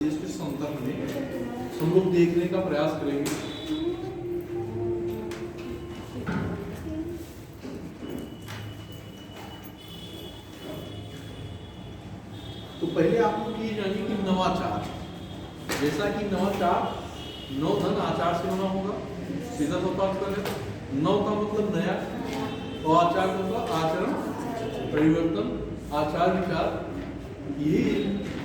इसके संदर्भ में हम लोग देखने का प्रयास करेंगे। तो पहले आप लोग ये जानिए कि नवाचार, जैसा कि नवाचार नव धन आचार से होना होगा, सीधा सा बात करें। नव का मतलब नया और आचार का मतलब आचरण, परिवर्तन, आचार विचार, ये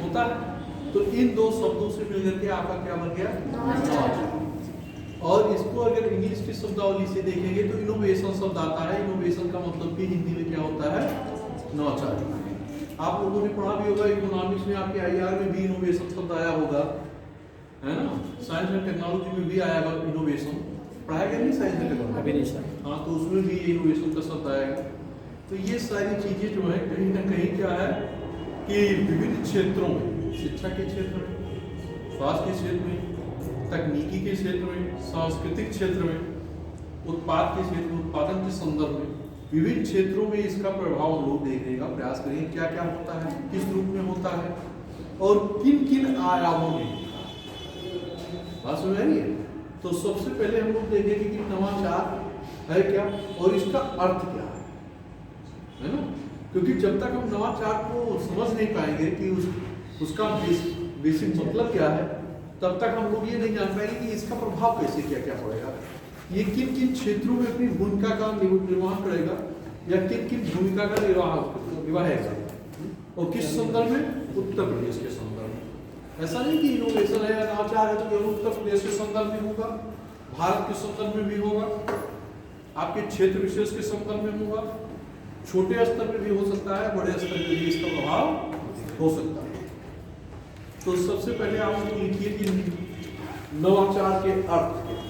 होता है। तो इन दो शब्दों से मिलकर के आपका क्या बन गया? नवाचार। और इसको अगर इंग्लिश की शब्दावली से देखेंगे तो इनोवेशन शब्द आता है। इनोवेशन का मतलब भी हिंदी में क्या होता है? नवाचार। आप लोगों ने पढ़ा भी होगा इकोनॉमिक्स में, आपके आईआर में भी इनोवेशन शब्द आया होगा, है ना। साइंस एंड टेक्नोलॉजी में भी आएगा इनोवेशन। पढ़ाया गया नहीं साइंस एंड टेक्नोलॉजी? अभी नहीं सर। हाँ, तो उसमें भी इनोवेशन का शब्द आएगा। तो ये सारी चीजें जो है कहीं ना कहीं क्या है कि विभिन्न क्षेत्रों में, शिक्षा के क्षेत्र में, स्वास्थ्य के क्षेत्र में, तकनीकी के क्षेत्र में, सांस्कृतिक क्षेत्र में, उत्पाद के क्षेत्र में, उत्पादन के संदर्भ में, विभिन्न क्षेत्रों में इसका प्रभाव हम लोग देखने का प्रयास करेंगे। क्या क्या होता है, किस रूप में होता है और किन किन आयामों में। बात समझ आ रही है? तो सबसे पहले हम लोग देखेंगे कि नवाचार है क्या और इसका अर्थ क्या है ना। क्योंकि जब तक हम नवाचार को समझ नहीं पाएंगे कि उसका बेसिक मतलब क्या है, तब तक हम लोग ये नहीं जान पाएंगे कि इसका प्रभाव कैसे क्या क्या पड़ेगा, ये किन किन क्षेत्रों में अपनी भूमिका का निर्वाह करेगा या किन किन भूमिका का निभाएगा और किस संदर्भ में? उत्तर प्रदेश के संदर्भ में। ऐसा नहीं कि इनोवेशन है या नवाचार है तो केवल उत्तर प्रदेश के संदर्भ में होगा, भारत के संदर्भ में भी होगा, आपके क्षेत्र विशेष के संदर्भ में होगा, छोटे स्तर पर भी हो सकता है, बड़े स्तर पर भी इसका प्रभाव हो सकता है। तो सबसे पहले आप लोग लिखिए कि नवाचार के अर्थ क्या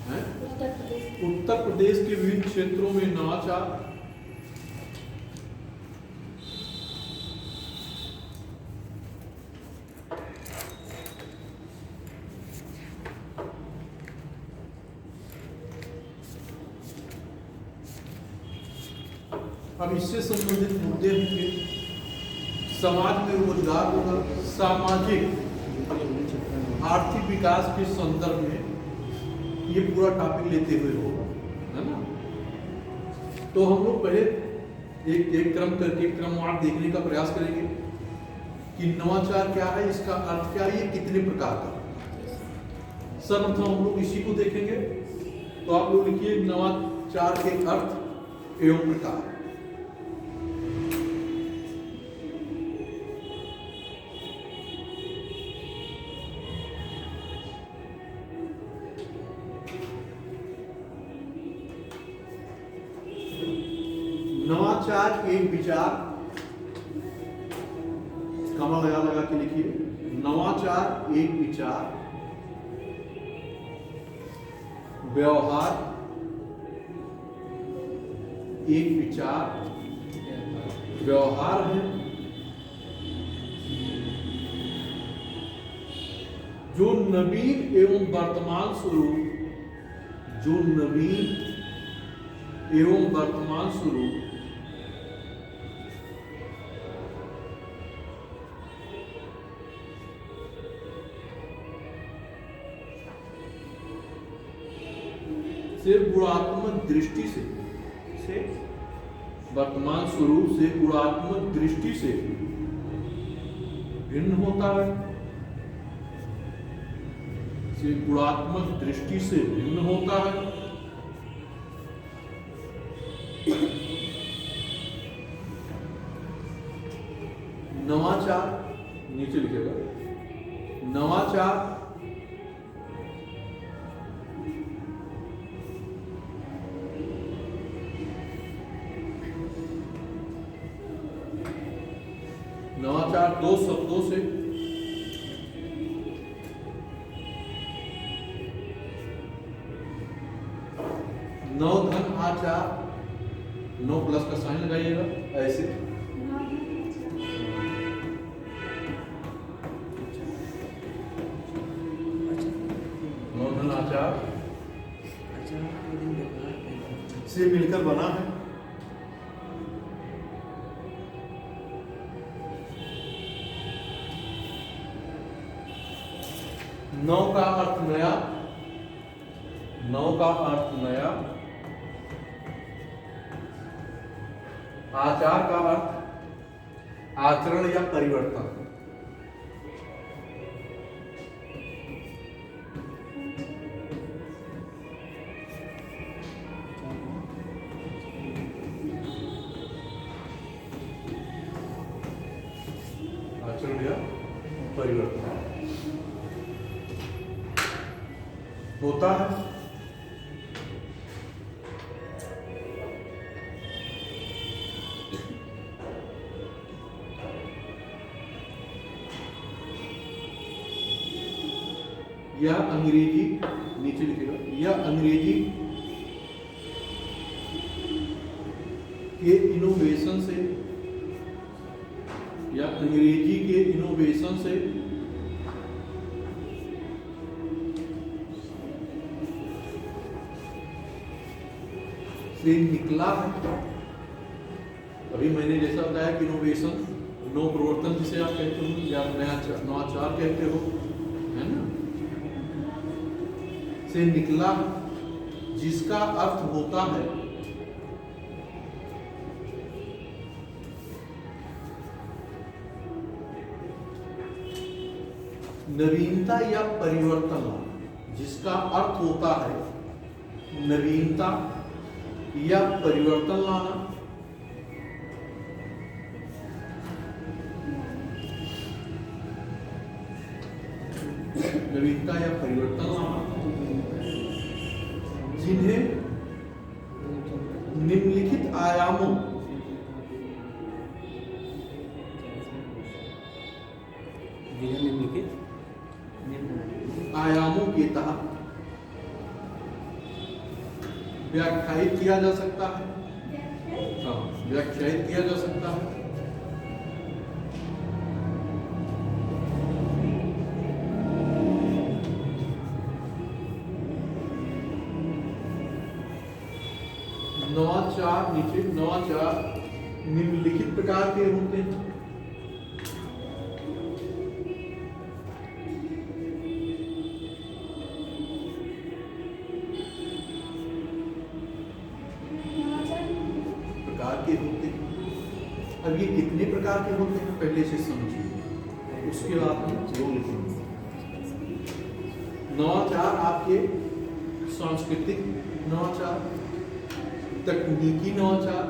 है। उत्तर प्रदेश के विभिन्न क्षेत्रों में नवाचार अब इससे संबंधित मुद्दे होंगे, समाज में रोजगार होगा, सामाजिक आर्थिक विकास के संदर्भ में ये पूरा टॉपिक लेते हुए होगा, है ना। तो हम लोग पहले एक एक क्रम करके क्रमवार देखने का प्रयास करेंगे कि नवाचार क्या है, इसका अर्थ क्या है, ये कितने प्रकार का। सर्वप्रथम हम लोग इसी को देखेंगे। तो आप लोग लिखिए नवाचार के अर्थ एवं प्रकार। नवाचार एक विचार, कमा लगा लगा के लिखिए। नवाचार एक विचार, व्यवहार एक विचार, व्यवहार है जो नवीन एवं वर्तमान स्वरूप, जो नवीन एवं वर्तमान स्वरूप से गुणात्मक दृष्टि से वर्तमान स्वरूप से गुणात्मक दृष्टि से भिन्न होता है, से गुणात्मक दृष्टि से भिन्न होता है। नवाचार नीचे लिखेगा, नवाचार नवाचार दो शब्दों से नव धन आचार, नो प्लस का साइन लगाइएगा ऐसे, नव धन आचार से मिलकर बना है। नौ का अर्थ नया, नौ का अर्थ नया, आचार का अर्थ आचरण या परिवर्तन। आचरण या परिवर्तन होता है। यह अंग्रेजी, नीचे लिखेगा, यह अंग्रेजी के इनोवेशन से, या अंग्रेजी के इनोवेशन से निकला है। अभी मैंने जैसा बताया कि इनोवेशन, नव प्रवर्तन जिसे आप कहते हो या नवाचार कहते हो, है ना, से निकला, जिसका अर्थ होता है नवीनता या परिवर्तन, जिसका अर्थ होता है नवीनता या परिवर्तन लाना। नवीनता या परिवर्तन लाना, जिन्हें निम्नलिखित आयामों के तहत व्याख्यायित किया जा सकता है। व्याख्यायित किया जा सकता है। नवाचार, नीचे नवाचार निम्नलिखित प्रकार के होते हैं। अब ये कितने प्रकार के होते हैं पहले से समझिए, उसके बाद हम जो लिखेंगे। नवाचार आपके सांस्कृतिक नवाचार, तकनीकी नवाचार,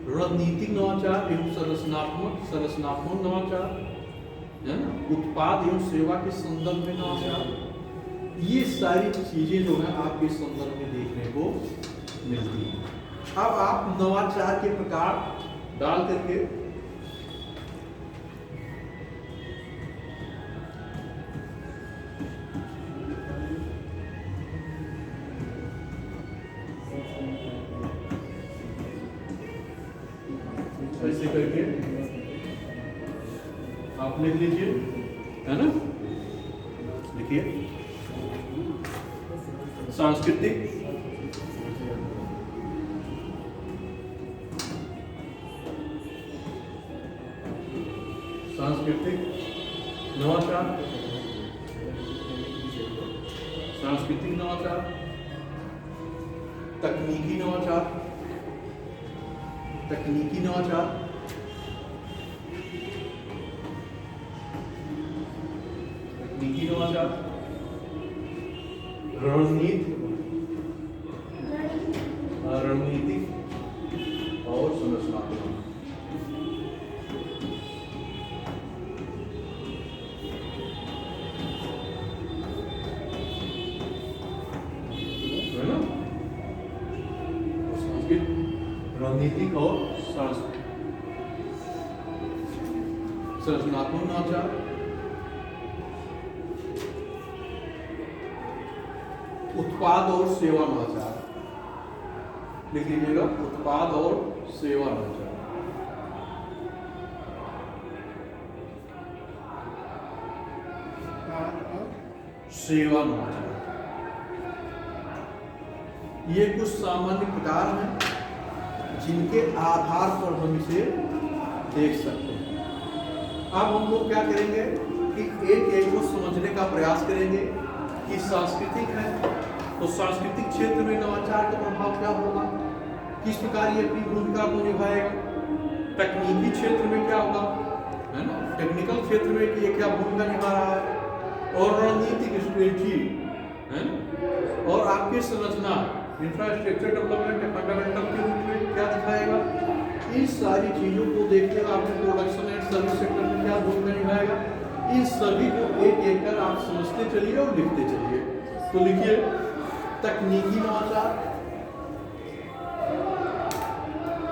रणनीतिक नवाचार एवं संरचनात्मक नवाचार, है ना, उत्पाद एवं सेवा के संदर्भ में नवाचार, ये सारी चीजें जो है आपके संदर्भ में देखने को मिलती है। अब आप नवाचार के प्रकार डाल करके ऐसे करके आप लिख लीजिए, है ना। लिखिए सांस्कृतिक, सांस्कृतिक नवाचार, सांस्कृतिक नवाचार, तकनीकी नवाचार, तकनीकी नवाचार, तकनीकी नवाचार, रणनीतिक और संरचनात्मक। रणनीतिक और संरचनात्मक नवाचार, उत्पाद और सेवा नवाचार, लिख लीजिएगा, उत्पाद और सेवा नवाचार। सेवा नवाचार ये कुछ सामान्य प्रकार हैं जिनके आधार पर हम इसे देख सकते हैं। अब हम लोग क्या करेंगे कि एक एक को समझने का प्रयास करेंगे कि सांस्कृतिक है तो सांस्कृतिक क्षेत्र में नवाचार का प्रभाव क्या होगा, किस प्रकार ये अपनी भूमिका को निभाएगा, तकनीकी क्षेत्र में क्या होगा, है ना, टेक्निकल क्षेत्र में कि ये क्या भूमिका निभा रहा है, और रणनीतिक स्ट्रेटजी, है ना, और आपकी संरचना इंफ्रास्ट्रक्चर डेवलपमेंट फंडामेंटल के रूप में क्या दिखाएगा। इस सारी चीजों को देखते हुए आपने प्रोडक्शन एंड सर्विस सेक्टर में क्या भूमिका निभाएगा, इन सभी को एक एक कर आप समझते चलिए और लिखते चलिए। तो लिखिए तकनीकी नवाचार,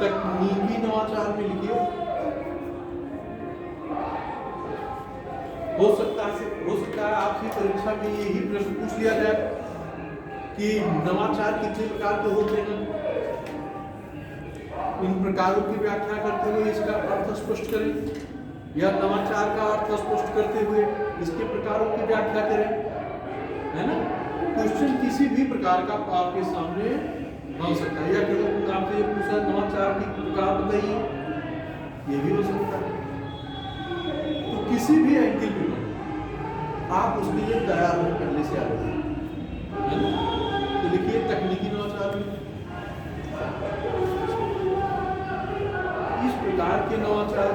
तकनीकी नवाचार में लिखिए हो सकता है आपकी परीक्षा में यही प्रश्न पूछ लिया जाए कि नवाचार कितने प्रकार के होते हैं, इन प्रकारों की व्याख्या करते हुए इसका अर्थ स्पष्ट करें, या नवाचार का अर्थ स्पष्ट करते हुए इसके प्रकारों की व्याख्या करें, है ना। क्वेश्चन किसी भी प्रकार का आपके सामने बन सकता है, या केवल आपसे ये पूछा नवाचार की प्रकार बताइए, ये भी हो सकता है। तो किसी भी एंगल में आप उसके लिए तैयार हो पहले से आ रहे हैं। तो लिखिए तकनीकी नवाचार में इस प्रकार के नवाचार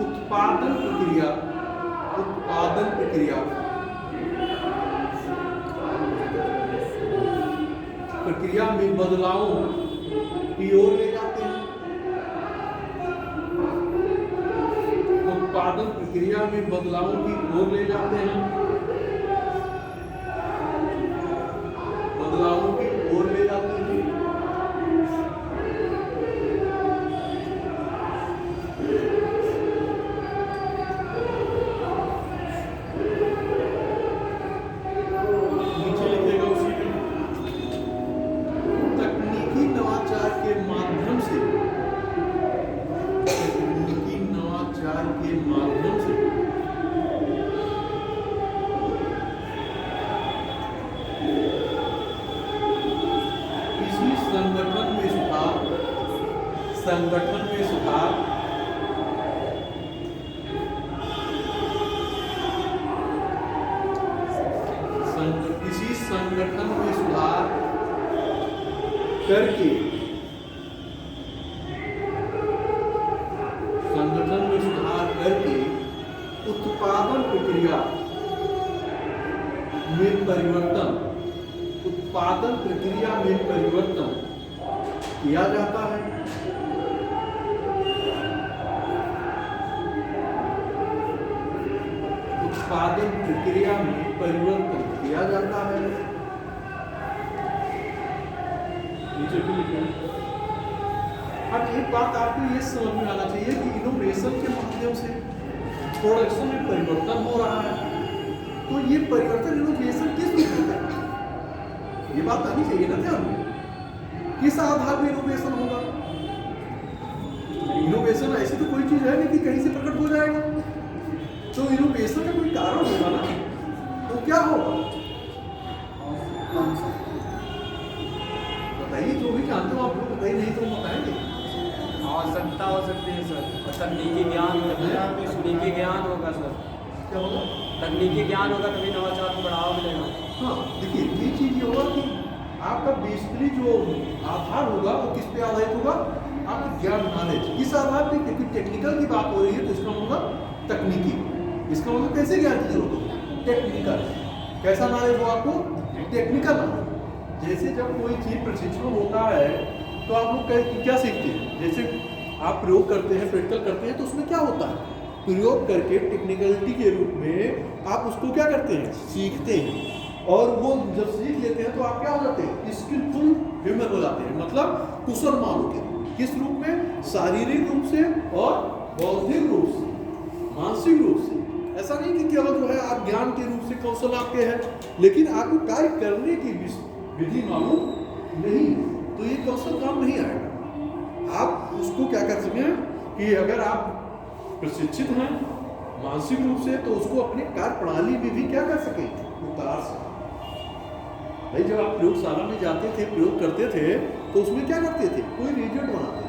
उत्पादन प्रक्रिया में बदलावों की ओर ले जाते हैं। उत्पादन प्रक्रिया में बदलावों की ओर ले जाते हैं, बदलावों की ओर ले जाते हैं। नीचे लिखेगा उसी में तकनीकी नवाचार के माध्यम से, तकनीकी नवाचार के माध्यम से किसी संगठन में सुधार, संगठन में सुधार, किसी संगठन में सुधार करके, संगठन में सुधार करके उत्पादन प्रक्रिया में परिवर्तन, उत्पादन प्रक्रिया में परिवर्तन किया जाता है। उत्पादन प्रक्रिया में परिवर्तन किया जाता है। अब एक बात आपको ये समझ में आना चाहिए कि इनोवेशन के माध्यम से प्रोडक्शन में परिवर्तन हो रहा है, तो ये परिवर्तन इनोवेशन किस रूप में है, ये बात आनी चाहिए ना ध्यान में। किस आधार पर इनोवेशन होगा? इनोवेशन ऐसी तो कोई चीज है नहीं कि कहीं से प्रकट हो जाएगा, तो इनोवेशन का कोई कारण होगा ना, तो क्या होगा बताइए, जो भी जानते हो आप लोग बताइए, नहीं तो बताएंगे। आवश्यकता हो सकती है सर, और तकनीकी ज्ञान, तकनीकी ज्ञान होगा सर, क्या होगा? तकनीकी ज्ञान होगा तभी नवाचार को बढ़ावा मिलेगा। हाँ देखिए, ये चीज ये होगा कि आपका बेसिकली जो आधार होगा वो किस पे आधारित होगा, आपका ज्ञान, नॉलेज। किस आधार पे? क्योंकि टेक्निकल की बात हो रही है तो इसका मतलब तकनीकी, इसका मतलब कैसे ज्ञान की जरूरत होगी, टेक्निकल। कैसा नॉलेज हो आपको? Technical knowledge. जैसे जब कोई चीज प्रशिक्षण होता है तो आप लोग क्या सीखते हैं, जैसे आप प्रयोग करते हैं, प्रैक्टिकल करते हैं, तो उसमें क्या होता है, प्रयोग करके टेक्निकलिटी के रूप में आप उसको क्या करते हैं, सीखते हैं, और वो जब सीख लेते हैं तो आप क्या हो जाते हैं, स्किलफुल ह्यूमन हो जाते हैं, मतलब कुशल मानव के। किस रूप में? शारीरिक रूप से और बौद्धिक रूप से, मानसिक रूप से। ऐसा नहीं कि केवल जो है आप ज्ञान के रूप से कौशल आपके हैं, लेकिन आपको कार्य करने की विधि मालूम नहीं, तो ये कौशल काम नहीं आएगा। आप उसको क्या कर सकें कि अगर आप प्रशिक्षित हैं मानसिक रूप से, तो उसको अपने कार्य प्रणाली में भी क्या कर सकें, उतार सकें। भाई जब आप प्रयोगशाला में जाते थे, प्रयोग करते थे, तो उसमें क्या करते थे? कोई रिजल्ट बनाते थे,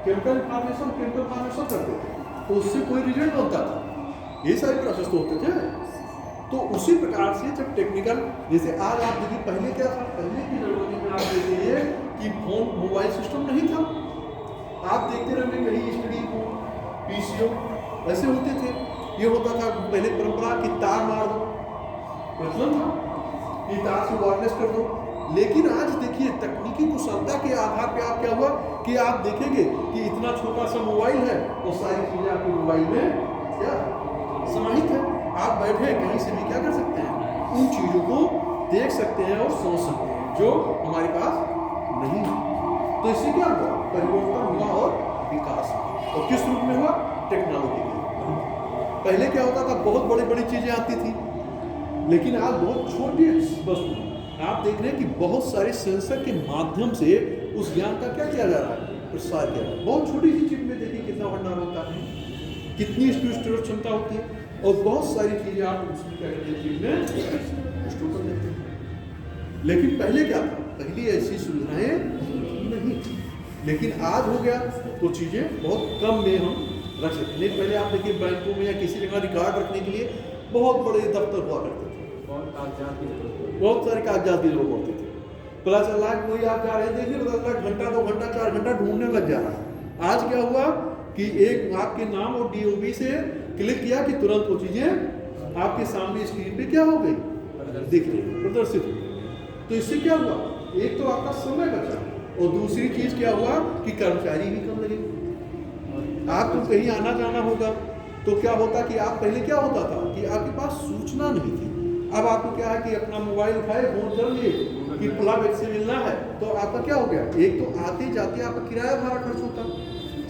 केमिकल फॉर्मेशन करते थे, तो उससे कोई रिजल्ट बनता था। ये सारे प्रोसेस तो होते थे। तो उसी प्रकार से जब टेक्निकल, जैसे आज आप देखिए, पहले क्या था? पहले की जरूरत में आप देखिए कि फोन, मोबाइल सिस्टम नहीं था। आप देखते रहे कहीं स्टडी हो, पीसीओ ऐसे होते थे। ये होता था पहले परंपरा कि तार मार दो, मतलब कि तार से वायरलेस कर दो। लेकिन आज देखिए तकनीकी कुशलता के आधार पे आप क्या हुआ कि आप देखेंगे कि इतना छोटा सा मोबाइल है और सारी चीजें आपके मोबाइल में क्या समाहित है। आप बैठे कहीं से भी क्या कर सकते हैं? उन चीजों को देख सकते हैं और समझ सकते हैं जो हमारे पास नहीं है। तो इससे क्या हुआ? परिवर्तन हुआ और विकास हुआ। और किस रूप में हुआ? टेक्नोलॉजी के। पहले क्या होता था? बहुत बड़ी बड़ी चीजें आती थी, लेकिन आज बहुत छोटी वस्तु आप देख रहे हैं कि बहुत सारे सेंसर के माध्यम से उस ज्ञान का क्या किया जा रहा है? प्रसार किया जा रहा है। बहुत छोटी सी चीज में देखिए कितना भंडार होता है, कितनी स्टोरेज क्षमता होती है, और बहुत सारी चीजें आप उसमें क्या करते हैं, चीज में स्टोर कर देते हैं। लेकिन पहले क्या था? पहले ऐसी सुविधाएं नहीं थी, लेकिन आज हो गया तो चीजें बहुत कम में हम रख सकते हैं। पहले आप देखिए बैंकों में या किसी जगह रिकॉर्ड रखने के लिए बहुत बड़े दफ्तर हुआ करते थे, बहुत सारे कागजात की जरूरत पड़ती थी। प्लस अल्लाह कोई आप जा रहे हैं, देखिए मतलब घंटा 2 घंटा 4 घंटा ढूंढने लग जा रहा है। आज क्या हुआ कि एक आपके नाम और DOB से क्लिक किया कि तुरंत वो चीजें आपके सामने स्क्रीन पे क्या हो गई? दिख रही, प्रदर्शित हुई। तो इससे क्या हुआ? एक तो आपका समय बचा, और दूसरी चीज क्या हुआ कि कर्मचारी भी कम लगे। आपको कहीं आना जाना होगा तो क्या होता कि आप पहले क्या होता था कि आपके पास सूचना नहीं थी। अब आपको क्या है कि अपना मोबाइल उठाए, फोन कर लिए कि फला व्यक्ति से मिलना है, तो आपका क्या हो गया? एक तो आते जाते आपका किराया भाड़ा खर्च होता,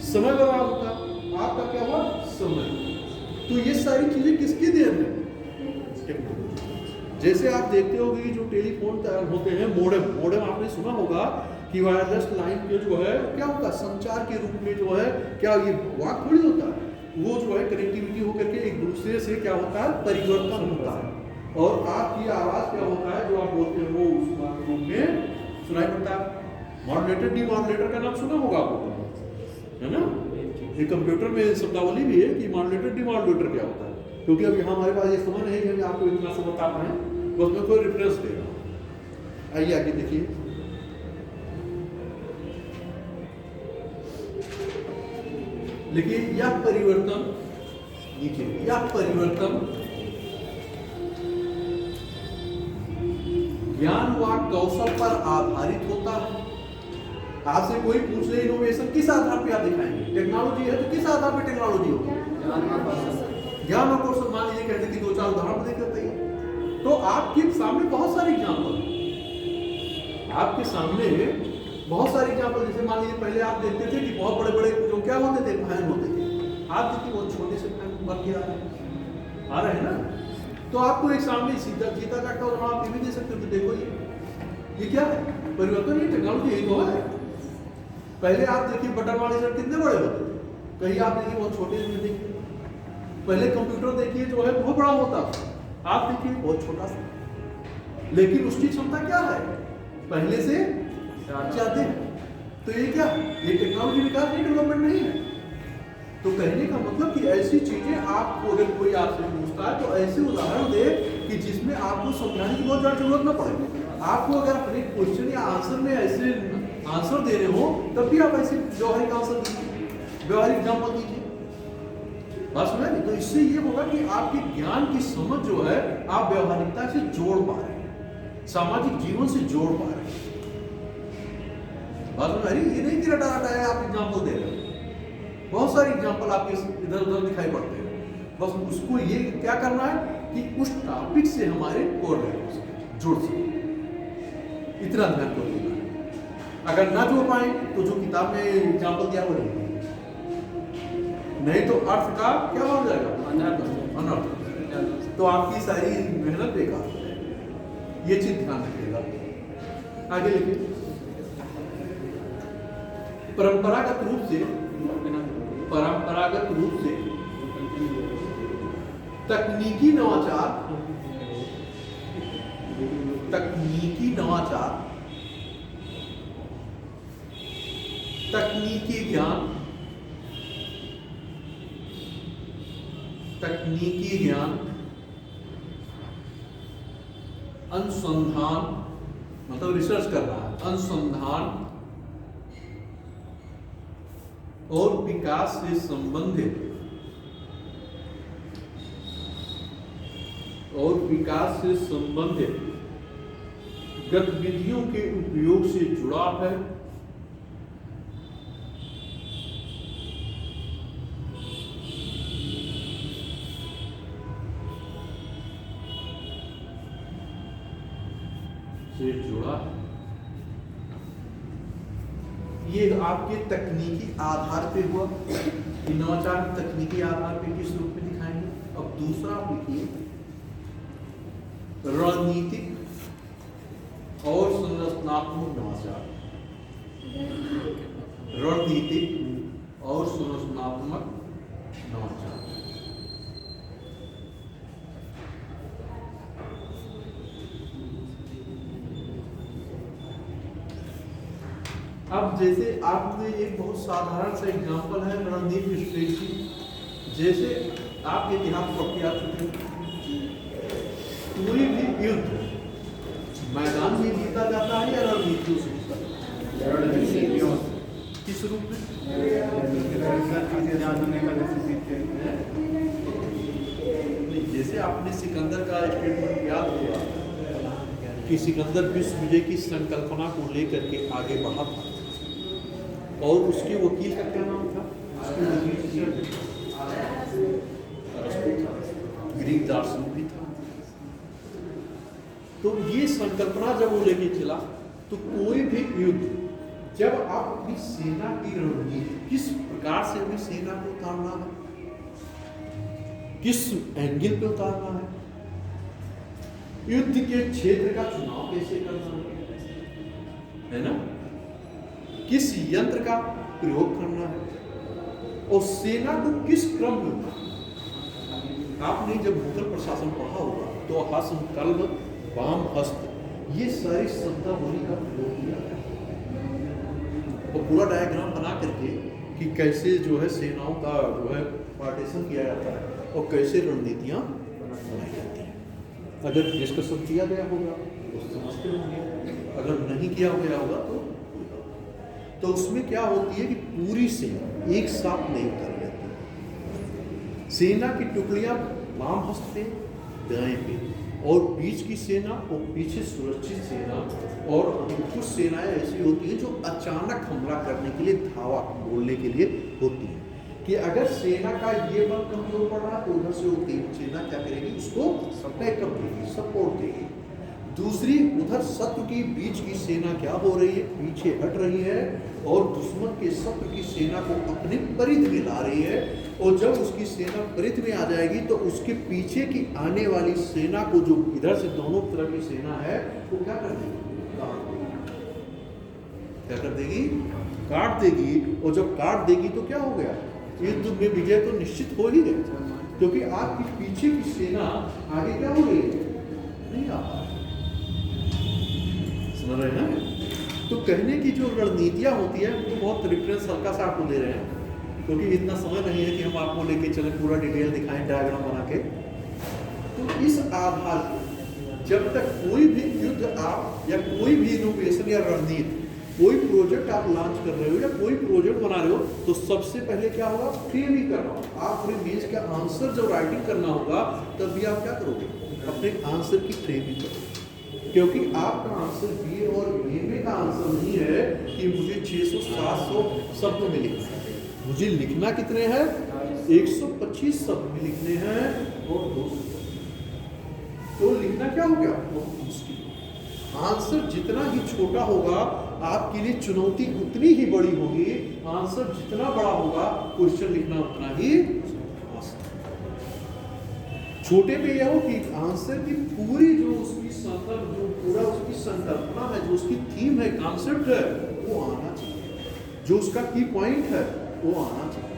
समय बर्बाद होता, आपका क्या हुआ? समय। तो ये सारी चीजें किसकी देन है? जैसे आप देखते होंगे कि जो टेलीफोन तैयार होते हैं, मोडेम आपने सुना होगा कि वायरलेस लाइन के जो है क्या होता है? संचार के रूप में जो है क्या ये वाक थोड़ी होता है, वो जो है कनेक्टिविटी होकर के एक दूसरे से क्या होता है? परिवर्तन होता है, और आपकी आवाज क्या होता है जो आप बोलते हैं वो उस रूप में सुनाई पड़ता है। मॉड्यूलेटर, डीमॉड्यूलेटर का नाम सुना होगा आपको, है ना? ये कंप्यूटर में शब्दावली भी है कि मॉड्यूलेटर डीमॉड्यूलेटर क्या होता है, क्योंकि अब यहाँ हमारे पास ये समय नहीं है कि आपको इतना सब बता पाए, बस मैं कोई रेफरेंस दे रहा हूँ। आइए आगे देखिए। लेकिन यह परिवर्तन, नीचे यह परिवर्तन ज्ञान व कौशल पर आधारित होता है। आपसे कोई पूछ ले इनोवेशन किस आधार पे आप दिखाएंगे? टेक्नोलॉजी है तो किस आधार पे टेक्नोलॉजी होगी? ज्ञान और कौशल। मान लीजिए कहते कि 2-4 उदाहरण देख लेते हैं, तो आपके सामने बहुत सारे एग्जाम्पल, आपके सामने बहुत सारे एग्जाम्पल। जैसे मान लीजिए पहले आप देखते थे कि बहुत बड़े बड़े जो क्या होते थे, फैन होते थे। आप देखिए बहुत छोटे से फैन बन के आ रहे हैं ना। तो आपको एक सामने सीधा जीता काटता और आप ये भी दे सकते हो कि देखो ये क्या है? परिवर्तन, ये टेक्नोलॉजी यही तो है। पहले आप देखिए बटन वाले शर्ट कितने बड़े होते थे, कहीं आप देखिए बहुत छोटे में देखिए। पहले कंप्यूटर देखिए जो है बहुत बड़ा होता, आप देखिए बहुत छोटा सा, लेकिन उसकी क्षमता क्या है? पहले से ज्यादा है। तो ये क्या? ये टेक्नोलॉजी विकास नहीं, डेवलपमेंट नहीं है। तो कहने का मतलब कि ऐसी चीजें आपको अगर कोई आपसे पूछता है तो ऐसे उदाहरण दे कि जिसमें आपको समझाने की बहुत ज्यादा जरूरत ना पड़े। आपको अगर अपने क्वेश्चन या आंसर में ऐसे आंसर दे रहे हो तब भी आप ऐसे व्यवहारिक आंसर दीजिए, व्यवहारिक एग्जाम्पल दीजिए। बात समझ नहीं? तो इससे ये होगा कि आपके ज्ञान की समझ जो है आप व्यवहारिकता से जोड़ पा रहे हैं, सामाजिक जीवन से जोड़ पा रहे हैं। बात समझ रही? ये नहीं कि रटा रटा है आप एग्जाम्पल दे रहे हो, बहुत सारे एग्जाम्पल आपके इधर उधर दिखाई पड़ते हैं। बस उसको ये क्या करना है कि उस टॉपिक से हमारे कोरिलेट जुड़ सके, इतना ध्यान कर देना है। अगर ना जोड़ पाए तो जो किताब में एग्जाम्पल दिया वो नहीं तो अर्थ का क्या हो जाएगा? अनर्थ। तो आपकी सारी मेहनत बेकार हो जाएगी। ये चीज ध्यान रखिएगा। आगे लिखिए। परंपरागत रूप से तकनीकी तकनीकी नवाचार, तकनीकी ज्ञान, अनुसंधान, मतलब रिसर्च कर रहा है, अनुसंधान और विकास से संबंधित गतिविधियों के उपयोग से जुड़ा है। ये आपके तकनीकी आधार पे हुआ, कि नवाचार तकनीकी आधार पे किस रूप में दिखाएंगे। अब दूसरा आप लिखिए, रणनीतिक और संरचनात्मक नवाचार। रणनीतिक और संरचनात्मक नवाचार। अब जैसे आपने एक बहुत साधारण सा एग्जांपल है रणनीतिक स्ट्रेटजी। जैसे आप इतिहास पढ़ के आ चुके हैं, कोई भी युद्ध मैदान में जीता जाता है या रणनीतियों से जीता जाता है? किस रूप में? जैसे आपने सिकंदर का स्टेटमेंट याद होगा कि सिकंदर विश्व विजय की संकल्पना को लेकर के आगे बढ़ा था, और उसके वकील का क्या नाम था? ग्रीक दार्शनिक भी था। तो ये संकल्पना जब वो लेके चला, तो कोई भी युद्ध जब आप अपनी सेना की रणनीति किस प्रकार से अपनी सेना को उतारना है, किस एंगल पे उतारना है, युद्ध के क्षेत्र का चुनाव कैसे करना है ना, किस यंत्र का प्रयोग करना है, और सेना को किस क्रम में उतारना। आपने जब मुगल प्रशासन पढ़ा होगा तो हस्त, कल्ब, वाम हस्त, ये सारी शब्दावली का प्रयोग किया है, और पूरा डायग्राम बना करके कि कैसे जो है सेनाओं का जो है पार्टीशन किया जाता है और कैसे रणनीतियां बनाई जाती हैं। अगर डिस्कशन किया गया होगा तो समझते होंगे, अगर नहीं किया गया होगा तो उसमें क्या होती है कि पूरी सेना एक साथ नहीं उतारी जाती। सेना की टुकड़ियां वाम हस्त पे, दाएं पे, और बीच की सेना और पीछे सुरक्षित सेना, और कुछ सेनाएं ऐसी होती हैं जो अचानक हमला करने के लिए धावा बोलने के लिए होती हैं, कि अगर सेना का ये बल कमजोर पड़ रहा है तो उधर से होती है सेना क्या करेगी, उसको बैकअप देगी, सपोर्ट देगी। दूसरी उधर शत्रु की बीच की सेना क्या हो रही है, पीछे हट रही है और दुश्मन के शत्रु की सेना को अपने परिध में ला रही है, और जब उसकी सेना परिध में आ जाएगी तो उसके पीछे की आने वाली सेना को, जो इधर से दोनों तरफ की सेना है, वो क्या कर देगी, क्या कर देगी, काट देगी। और जब काट देगी तो क्या हो गया, युद्ध में विजय तो निश्चित हो ही गया, क्योंकि आपकी पीछे की सेना आगे क्या हो रही है, नहीं आ पा रही। समझ रहे हैं? तो कहने की जो रणनीतियां होती है वो बहुत रेफरेंस हल्का सा आपको दे रहे हैं, क्योंकि इतना समय नहीं है कि हम आपको लेके चले पूरा डिटेल दिखाएं डायग्राम बना के। तो इस आधार पर जब तक कोई भी युद्ध आप या कोई भी इनोवेशन या रणनीति, कोई प्रोजेक्ट आप लॉन्च कर रहे हो या कोई प्रोजेक्ट बना रहे हो, तो सबसे पहले क्या होगा, फ्रेमिंग करना होगा। आप अपने मेज का आंसर जब राइटिंग करना होगा तब भी आप क्या करोगे, अपने आंसर की फ्रेमिंग करोगे, क्योंकि आपका आंसर बी और बीए का आंसर नहीं है कि मुझे 600-700 शब्द में लिखना है। मुझे लिखना कितने हैं, 125 शब्द में लिखने हैं और 200। तो लिखना क्या हो गया, बहुत मुश्किल। आंसर जितना ही छोटा होगा आपके लिए चुनौती उतनी ही बड़ी होगी, आंसर जितना बड़ा होगा क्वेश्चन लिखना उतना ही आसान। छोटे पे यह हो कि आंसर की पूरी जो उसकी संकल्प, जो पूरा उसकी संकल्पना है, जो उसकी थीम है, कॉन्सेप्ट है, वो आना चाहिए, जो उसका की पॉइंट है वो आना चाहिए।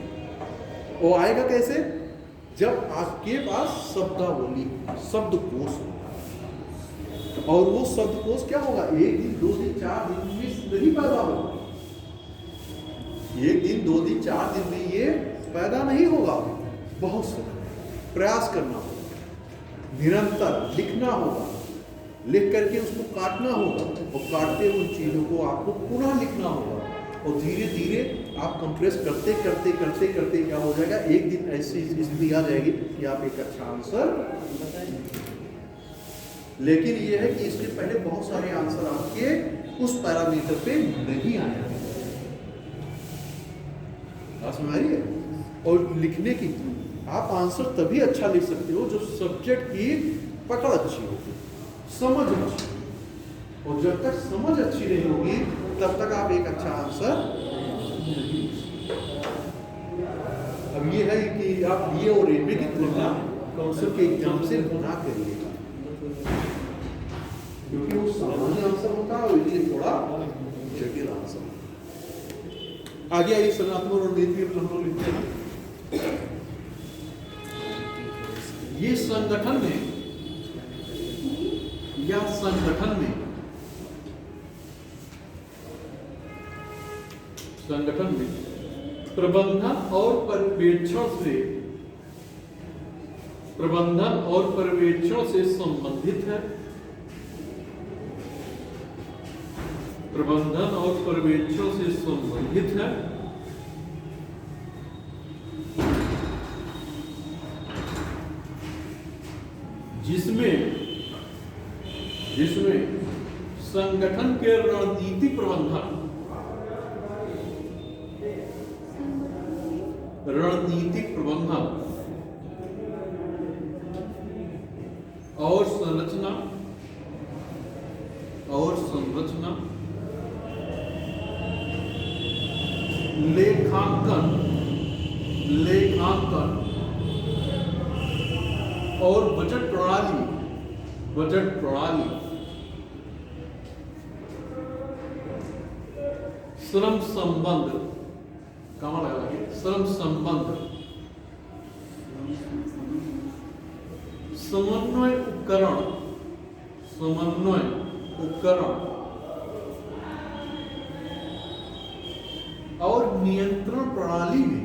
वो आएगा कैसे, जब आपके पास शब्दावली, शब्दकोश होगा। और वो शब्दकोश क्या होगा, 1 दिन 2 दिन 4 दिन में नहीं पैदा होगा। 1 दिन 2 दिन 4 दिन में ये पैदा नहीं होगा। बहुत से प्रयास करना होगा, निरंतर लिखना होगा, लिख करके उसको काटना होगा और काटते उन चीज़ों को आपको पुनः लिखना होगा और धीरे धीरे आप कंप्रेस करते करते करते करते क्या हो जाएगा, एक दिन ऐसी स्थिति आ जाएगी कि आप एक अच्छा आंसर बताएंगे। लेकिन ये है कि इसके पहले बहुत सारे आंसर आपके उस पैरामीटर पे नहीं आए। समझ आ रही है? और लिखने की आप आंसर तभी अच्छा लिख सकते हो जो सब्जेक्ट की पकड़ अच्छी होगी, समझ अच्छी, और जब तक समझ अच्छी नहीं होगी तब तक आप एक अच्छा आंसर नहीं। अब ये है कि आप ये और रेलवे की तुलना काउंसिल के एग्जाम से ना करिएगा, क्योंकि वो सामान्य आंसर होता है और इसलिए थोड़ा जटिल आंसर। आगे आइए संगठन रणनीति हम लोग लिखते हैं। ये संगठन में या संगठन में प्रबंधन और पर्यवेक्षण से संबंधित है। प्रबंधन और पर्यवेक्षण से संबंधित है। जिसमें संगठन के रणनीतिक प्रबंधन और संरचना लेखांकन और बजट प्रणाली श्रम संबंध समन्वय उपकरण और नियंत्रण प्रणाली में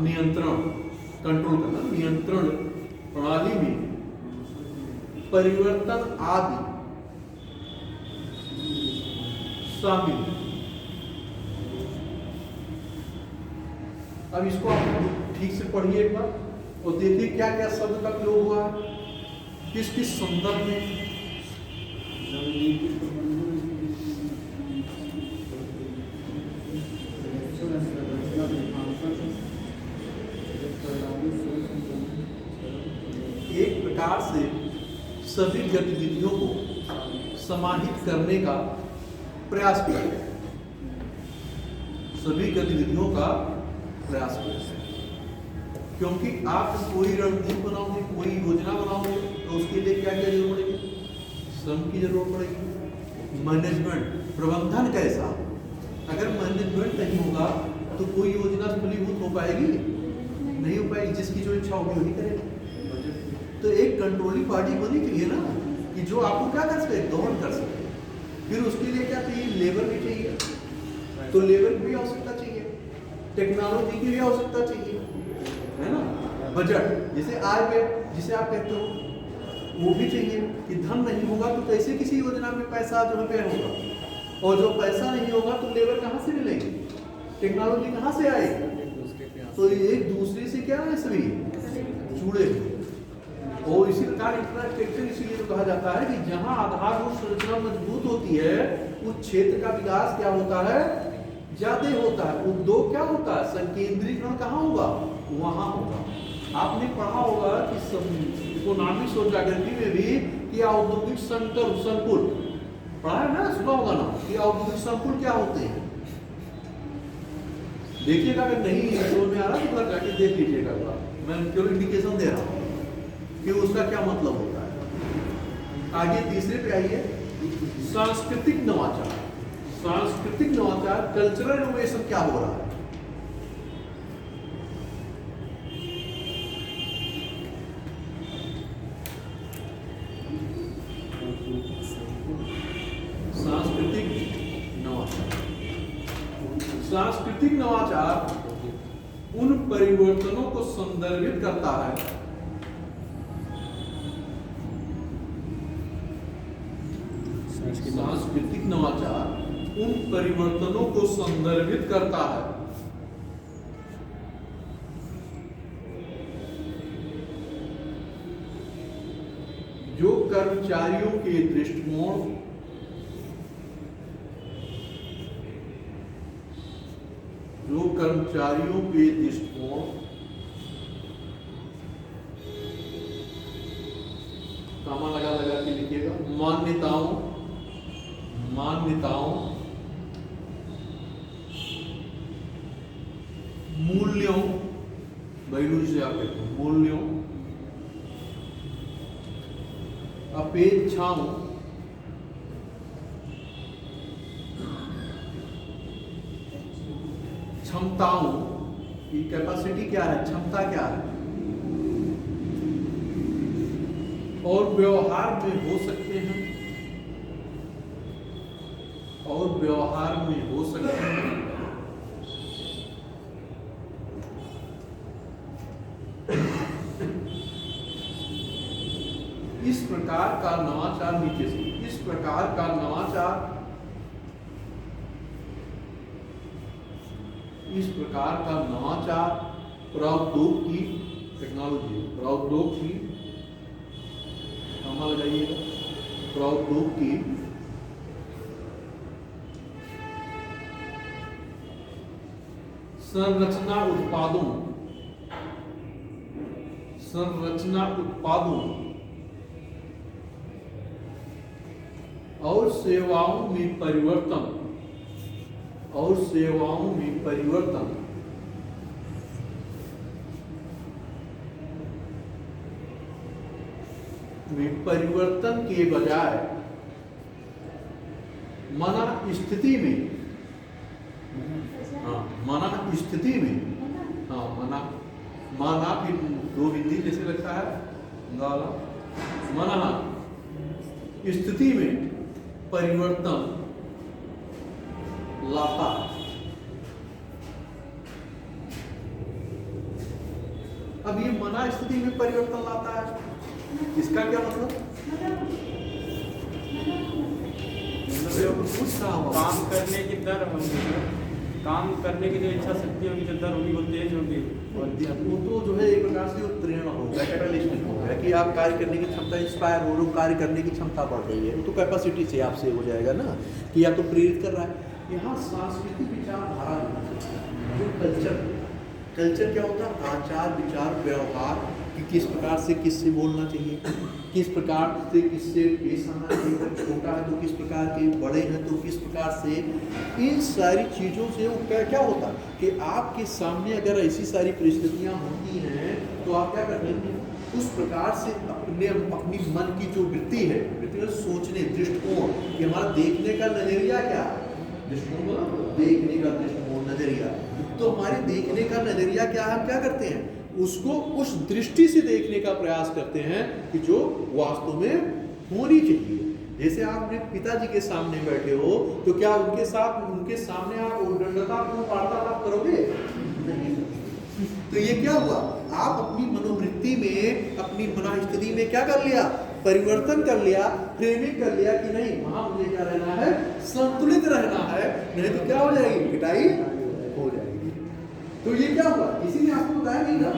नियंत्रण कंट्रोल करना, नियंत्रण प्रणाली में परिवर्तन आदि शामिल है। अब इसको आप ठीक से पढ़िए एक बार और देखिए क्या क्या शब्द का प्रयोग हुआ है, किस किस संदर्भ में। एक प्रकार से सभी गतिविधियों को समाहित करने का प्रयास किया गया, क्योंकि आप कोई रणनीति बनाओगे, कोई योजना बनाओगे तो उसके लिए क्या क्या जरूरत पड़ेगी, श्रम की जरूरत पड़ेगी, मैनेजमेंट प्रबंधन कैसा। अगर मैनेजमेंट नहीं होगा तो कोई योजना फलीभूत हो पाएगी नहीं हो पाएगी, जिसकी जो इच्छा होगी वही करेगा। तो एक कंट्रोलिंग पार्टी होनी चाहिए ना, कि जो आपको क्या कर सके, गवर्न कर सके। फिर उसके लिए क्या चाहिए, लेबर भी चाहिए, तो लेबर की भी आवश्यकता चाहिए, टेक्नोलॉजी की भी आवश्यकता चाहिए, है ना। बजट जिसे आय व्यय जिसे आप कहते हो वो भी चाहिए, कि धन नहीं होगा तो कैसे किसी योजना में पैसा जो है व्यय होगा, और जो पैसा नहीं होगा तो लेबर कहाँ से मिलेगी, टेक्नोलॉजी कहाँ से आएगी। तो एक दूसरे से क्या है, सभी जुड़े हुए। और इसी प्रकार इंफ्रास्ट्रक्चर इसीलिए तो कहा जाता है कि जहां आधारभूत संरचना मजबूत होती है उस क्षेत्र का विकास क्या होता है, ज्यादा होता है। उद्योग क्या होता है, संकेंद्रीकरण कहाँ होगा, वहां होगा। आपने पढ़ा होगा कि इकोनॉमिक्स और जागृति में भी कि औद्योगिक संकुल पढ़ा है ना, सुना होगा ना, कि औद्योगिक संकुल क्या होते हैं। देखिएगा, अगर नहीं समझ में आ रहा तो जाके देख लीजिएगा, मैं केवल इंडिकेशन दे रहा हूँ कि उसका क्या मतलब होता है। आगे तीसरे पे आइए, सांस्कृतिक नवाचार। कल्चरल इनोवेशन क्या हो रहा है। सांस्कृतिक नवाचार उन परिवर्तनों को संदर्भित करता है सांस्कृतिक नवाचार उन परिवर्तनों को संदर्भित करता है जो कर्मचारियों के दृष्टिकोण कामा लगा के लिखिएगा, मान्यताओं मूल्यों, बैलून से आप कहते हैं मूल्यों, अपेक्षाओं, क्षमताओं की कैपेसिटी क्या है, क्षमता क्या है, और व्यवहार में हो सकते हैं, इस प्रकार का नवाचार नीचे से, इस प्रकार का नवाचार प्रौद्योगिकी, टेक्नोलॉजी, प्रौद्योगिकी, कमा लगाइएगा, प्रौद्योगिकी संरचना उत्पादों और सेवाओं में परिवर्तन के बजाय मना स्थिति में माना भी दो बिंदी जैसे लगता है, मना स्थिति में परिवर्तन लाता है। अब ये मना स्थिति में परिवर्तन लाता है, इसका क्या मतलब? काम करने की दर होगी, काम करने की जो इच्छा शक्ति होगी, जो दर होगी वो तेज होगी, और वो तो जो है एक प्रकार से उत्तीर्ण होगा, कैटालिस्ट होगा कि आप कार्य करने की क्षमता, इंस्पायर हो रहे हो, कार्य करने की क्षमता बढ़ रही है, तो कैपेसिटी से आपसे हो जाएगा ना कि या तो प्रेरित कर रहा है। यहाँ सांस्कृतिक विचारधारा जो कल्चर क्या होता है, आचार विचार व्यवहार कि किस प्रकार से किससे बोलना चाहिए, किस प्रकार से किससे पेश आना चाहिए, छोटा है तो किस प्रकार के, बड़े हैं तो किस प्रकार से, इन सारी चीज़ों से वो क्या होता है कि आपके सामने अगर ऐसी सारी परिस्थितियाँ होती हैं तो आप क्या करते हैं, उस प्रकार से अपनी मन की जो वृत्ति है, सोचने दृष्टिकोण कि हमारा देखने का नजरिया क्या है, दृष्टिकोण देखने का दृष्टिकोण नजरिया, तो हमारे देखने का नजरिया क्या है, हम क्या करते हैं उसको उस दृष्टि से देखने का प्रयास करते हैं कि जो वास्तव में होनी चाहिए। जैसे आप अपने पिताजी के सामने बैठे हो तो क्या उनके सामने आप उद्दंडतापूर्ण वार्तालाप करोगे? नहीं। तो ये क्या हुआ, आप अपनी मनोवृत्ति में, अपनी मनोस्थिति में क्या कर लिया, परिवर्तन कर लिया, फ्रेमिंग कर लिया कि नहीं वहां मुझे क्या रहना है, संतुलित रहना है, नहीं तो क्या हो जाएगी, पिटाई हो जाएगी। तो ये क्या हुआ, किसी ने आपको बताया नहीं ना,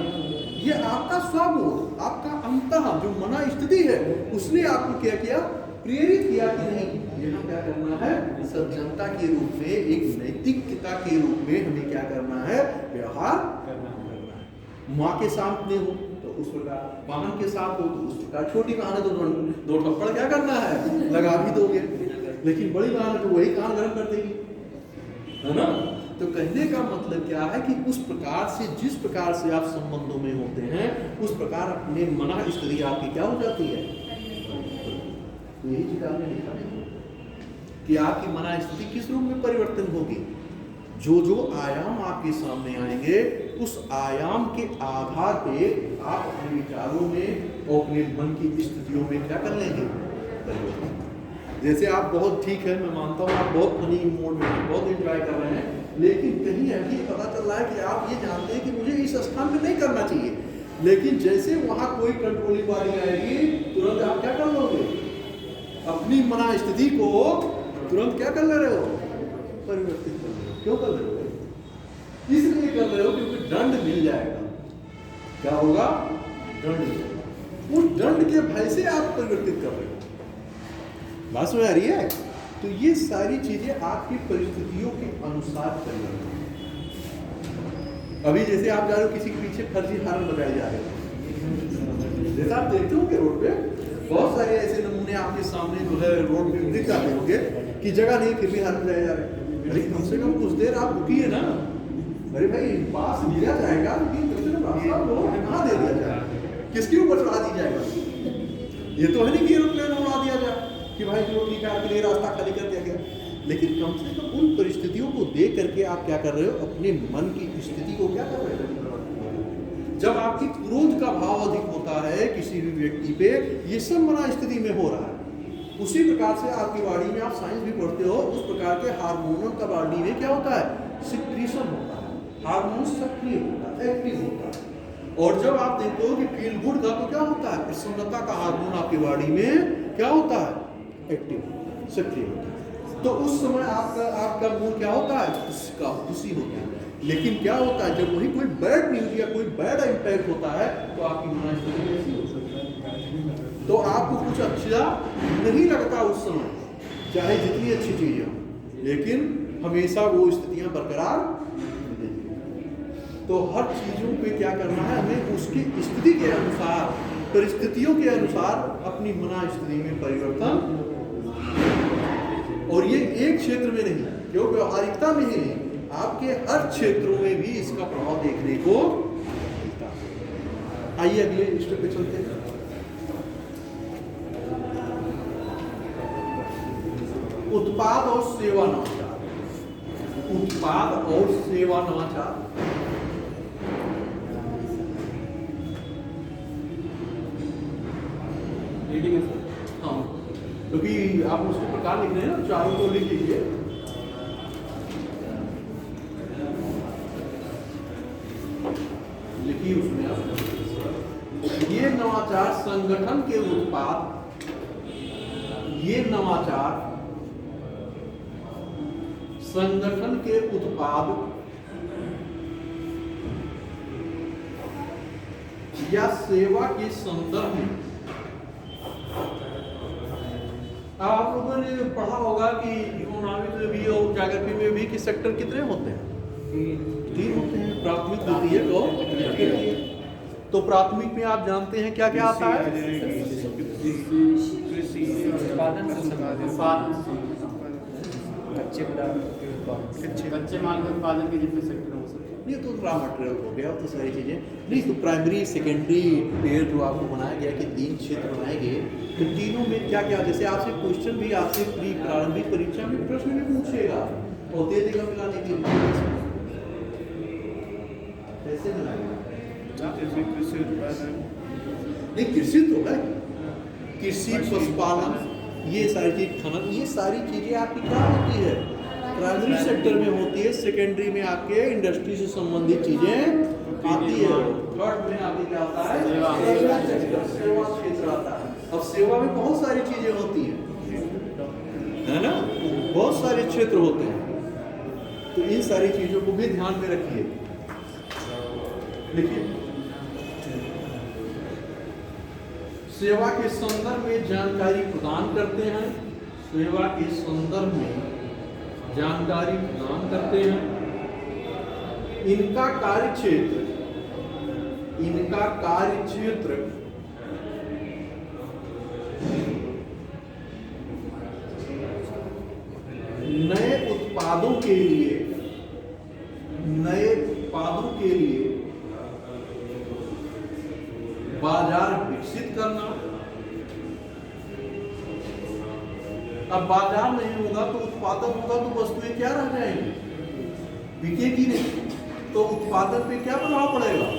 ये आपका स्वबोध, आपका अंतः जो मना स्थिति है उसने आपको क्या किया, प्रेरित किया कि नहीं यहाँ क्या करना है, सज्जनता के रूप में, एक नैतिकता के रूप में हमें क्या करना है, व्यवहार करना है। माँ के सामने हो तो उस प्रकार, बहन के साथ हो तो उस प्रकार, छोटी बहन है तो दो थप्पड़ क्या करना है, लगा भी दोगे, लेकिन बड़ी बहन है तो वही कान गर्म कर देगी, है ना। तो कहने का मतलब क्या है कि उस प्रकार से, जिस प्रकार से आप संबंधों में होते हैं उस प्रकार अपने मना स्थिति आपकी क्या हो जाती है, यही चीज आपने लिखा है कि आपकी मना स्थिति किस रूप में परिवर्तन होगी, जो जो आयाम आपके सामने आएंगे उस आयाम के आधार पे आप अपने विचारों में और अपने मन की स्थितियों में क्या कर लेंगे, परिवर्तन। जैसे आप बहुत ठीक है, मैं मानता हूँ आप बहुत फनी मोड में बहुत एंजॉय कर रहे हैं, लेकिन कहीं अभी पता चल रहा है कि आप ये जानते हैं कि मुझे इस स्थान पे नहीं करना चाहिए, लेकिन जैसे वहां कोई कंट्रोलिंग वाली आएगी तुरंत आप क्या कर लोगे, अपनी मना स्थिति को तुरंत क्या कर ले रहे हो, परिवर्तित कर रहे हो। क्यों कर रहे हो? इसलिए कर रहे हो क्योंकि दंड मिल जाएगा। क्या होगा? दंड मिलेगा। उस दंड के भय से आप परिवर्तित कर रहे हो। बात समझ आ रही है? तो ये सारी चीजें आपकी परिस्थितियों के अनुसार परिवर्तन। अभी जैसे आप जा रहे हो, किसी के पीछे फर्जी हार्न लगाए जा रहे हो, जैसा आप देखते होंगे रोड पे बहुत सारे ऐसे नमूने आपके सामने जो है रोड पे दिख जाते होंगे कि जगह नहीं फिर भी हार्न लगाए जा रहे हैं। अरे कम से कम कुछ देर आप रुकिए ना। अरे भाई पास दिया जाएगा लेकिन कम से कम रास्ता कहाँ दे दिया जाएगा, किसके ऊपर चढ़ा दी जाएगा? ये तो है नहीं कि एरोप्लेन उड़ा दिया जाए कि भाई चलो ठीक है आपके लिए रास्ता खाली कर दिया गया। लेकिन कम से कम उन परिस्थितियों को देख करके आप क्या कर रहे हो, अपने मन की स्थिति को क्या कर रहे हो। जब आपकी क्रोध का भाव अधिक होता है किसी भी व्यक्ति पे, ये सब मना स्थिति में हो रहा है। उसी प्रकार से आपकी बॉडी में, आप साइंस भी पढ़ते हो, उस प्रकार के हार्मोनों का बॉडी में क्या होता है, सिक्रीशन होता है, हार्मोन सक्रिय होता है, एक्टिव होता है। और जब आप देखते हो कि फील गुड का, तो क्या होता है, प्रसन्नता का हार्मोन आपकी बॉडी में क्या होता है, एक्टिव, सक्रिय होता है। तो उस समय आपका मूड क्या होता है, खुशी होता है। लेकिन क्या होता है, जब वही कोई बैड न्यूज या कोई बैड इम्पैक्ट होता है तो आपकी मनोस्थिति कैसी हो सकती है, तो आपको कुछ अच्छा नहीं लगता उस समय, चाहे जितनी अच्छी चीजें हो, लेकिन हमेशा वो स्थितियां बरकरार नहीं। तो हर चीजों पे क्या करना है, हमें उसकी स्थिति के अनुसार, परिस्थितियों के अनुसार अपनी मनोस्थिति में परिवर्तन। और ये एक क्षेत्र में नहीं, जो व्यवहारिकता में ही नहीं, आपके हर क्षेत्रों में भी इसका प्रभाव देखने को मिलता है। आइए अगले स्टेप पे चलते हैं। उत्पाद और सेवा नवाचार। उत्पाद और सेवा नवाचार। रीडिंग है सर। हाँ, क्योंकि आप उसके प्रकार लिख रहे हैं ना, चारों को लिख लीजिए। लिखिए उसमें आप, ये नवाचार संगठन के उत्पाद, ये नवाचार संगठन के उत्पाद या सेवा के संदर्भ में। आप लोगों ने पढ़ा होगा कि इकोनॉमिक्स में भी और ज्योग्राफी में भी कि सेक्टर कितने होते हैं, 3 होते हैं। प्राथमिक, द्वितीयक और तृतीयक। तो प्राथमिक में आप जानते हैं क्या क्या आता है, कच्चे माल के उत्पादन के जितने सेक्टर हो सकते हैं। ये तो रॉ मटेरियल हो गया, तो सारी चीजें नहीं। तो प्राइमरी सेकेंडरी पेयर जो आपको बनाया गया कि 3 क्षेत्र बनाए गए, तो तीनों में क्या क्या, जैसे आपसे क्वेश्चन भी आपसे प्रारंभिक परीक्षा में प्रश्न भी पूछेगा और दे देगा मिलाने के लिए, कैसे मिलाएगा। नहीं, कृषि तो है, कृषि, पशुपालन, ये सारी चीज, खनन, ये सारी चीजें आपकी क्या होती है, प्राइमरी सेक्टर में होती है। सेकेंडरी में आपके इंडस्ट्री से संबंधित चीजें आती है। थर्ड में आपके क्या आता है, सेवा क्षेत्र आता है। अब सेवा में बहुत सारी चीजें होती है ना, बहुत सारे क्षेत्र होते हैं। तो इन सारी चीजों को भी ध्यान में रखिए। देखिए, सेवा के संदर्भ में जानकारी प्रदान करते हैं, सेवा के संदर्भ में जानकारी प्रदान करते हैं। इनका कार्यक्षेत्र, इनका कार्यक्षेत्र नए उत्पादों के लिए, नए उत्पादों के लिए बाजार विकसित करना। अब बाजार नहीं होगा तो उत्पादन होगा तो वस्तुएं क्या रह जाएंगी, बिकेगी नहीं, तो उत्पादन पे क्या प्रभाव पड़ेगा,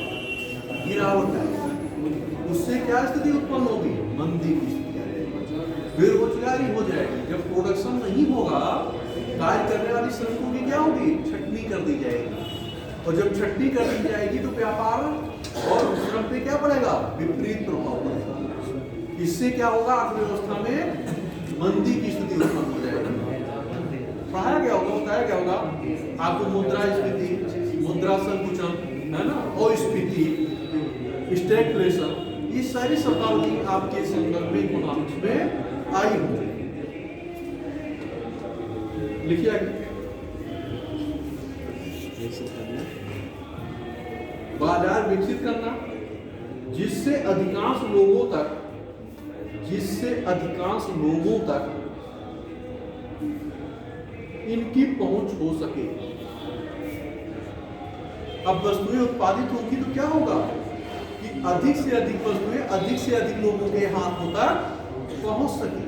गिरावट आएगी। उससे क्या स्थिति उत्पन्न होगी, मंदी की स्थिति आएगी, बेरोजगारी हो जाएगी। जब प्रोडक्शन नहीं होगा कार्य करने वाली श्रमिकों की क्या होगी? छटनी कर दी जाएगी, और जब छटनी कर दी जाएगी तो व्यापार और श्रम पे क्या पड़ेगा? विपरीत प्रभाव पड़ेगा। इससे क्या होगा? अर्थव्यवस्था में मंदी की स्थिति उत्पन्न हो जाएगी। पढ़ाया क्या होगा, बताया क्या होगा आपको? मुद्रास्फीति, मुद्रा संकुचन, है ना, अस्फीति, स्टैगफ्लेशन, ये सारी शब्दावली आपके संदर्भ में इकोनॉमिक्स में आई होगी। लिखिए आगे। बाजार विकसित करना जिससे अधिकांश लोगों तक इनकी पहुंच हो सके। अब वस्तुएं उत्पादित होगी तो क्या होगा कि अधिक से अधिक वस्तुएं अधिक से अधिक लोगों के हाथों तक पहुंच सके।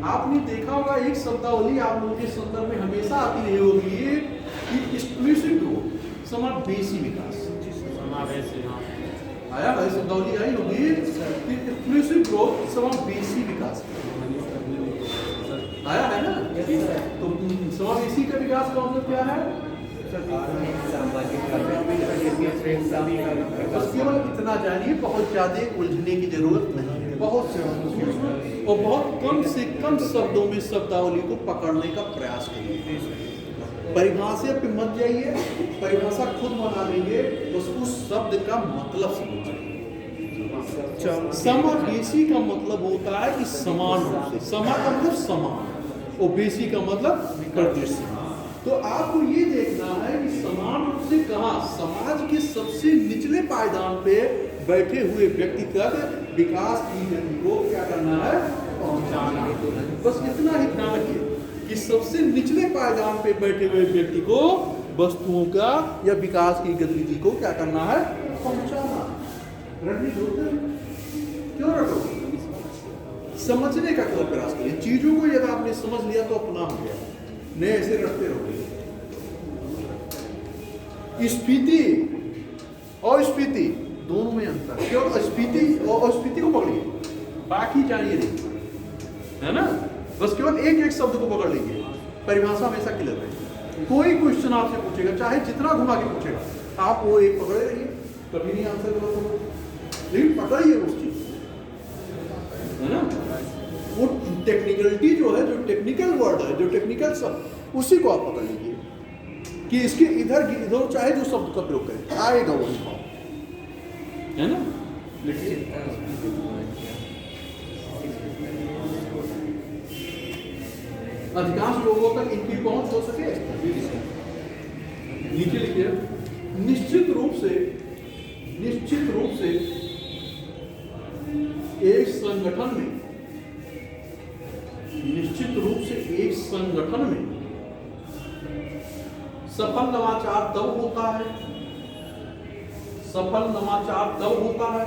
आपने देखा होगा एक शब्दावली आप लोगों के संदर्भ में हमेशा आती रही होगी कि एक्सक्लूसिव ग्रोथ, समावेशी विकास। आया है शब्दावली आई होगी कि एक्सक्लूसिव ग्रोथ, समावेशी विकास आया है ना। तो समावेशी का विकास का मतलब क्या है? बस केवल इतना जानिए, बहुत ज्यादा उलझने की जरूरत नहीं है। बहुत और बहुत कम से कम शब्दों में शब्दावली को पकड़ने का प्रयास करिए। परिभाषा पे मत जाइए, परिभाषा खुद बना लेंगे, बस उस शब्द का मतलब समझिए। समावेशी का मतलब होता है कि समान रूप से, समा का मतलब समान, और बेसी का मतलब परिदृश्य। तो आपको ये देखना है कि समान रूप से कहाँ समाज के सबसे निचले पायदान पे बैठे हुए व्यक्ति तक विकास की गति को क्या करना है? पहुंचाना। बस इतना ही ध्यान रखिए कि सबसे निचले पायदान पे बैठे हुए व्यक्ति को वस्तुओं का या विकास की गतिविधि को क्या करना है? पहुंचाना। क्यों रखो? समझने का केवल प्रयास करिए। चीजों को यदि आपने समझ लिया तो अपना हो गया, नहीं ऐसे रखते रहोगे। स्फीति और स्फीति दोनों में अंतर। केवल स्फीति और अस्फीति को पकड़िए, बाकी जानिए नहीं, है ना। बस केवल एक एक शब्द को पकड़ लीजिए, परिभाषा हमेशा क्लियर रहे। कोई क्वेश्चन आपसे पूछेगा, चाहे जितना घुमा के पूछेगा, आप वो एक पकड़े रहिए, कभी नहीं आंसर गलत होगा, लेकिन पकड़िए उस चीज, है ना। वो टेक्निकलिटी जो है, जो टेक्निकल वर्ड है, जो टेक्निकल शब्द, उसी को आप पकड़ लीजिए कि इसके इधर चाहे जो शब्द का प्रयोग करें आएगा वही भाव, है ना। लिखिए अधिकांश लोगों तक इनकी पहुंच हो सके। नीचे लिखिए निश्चित रूप से एक संगठन में सफल नवाचार तब होता है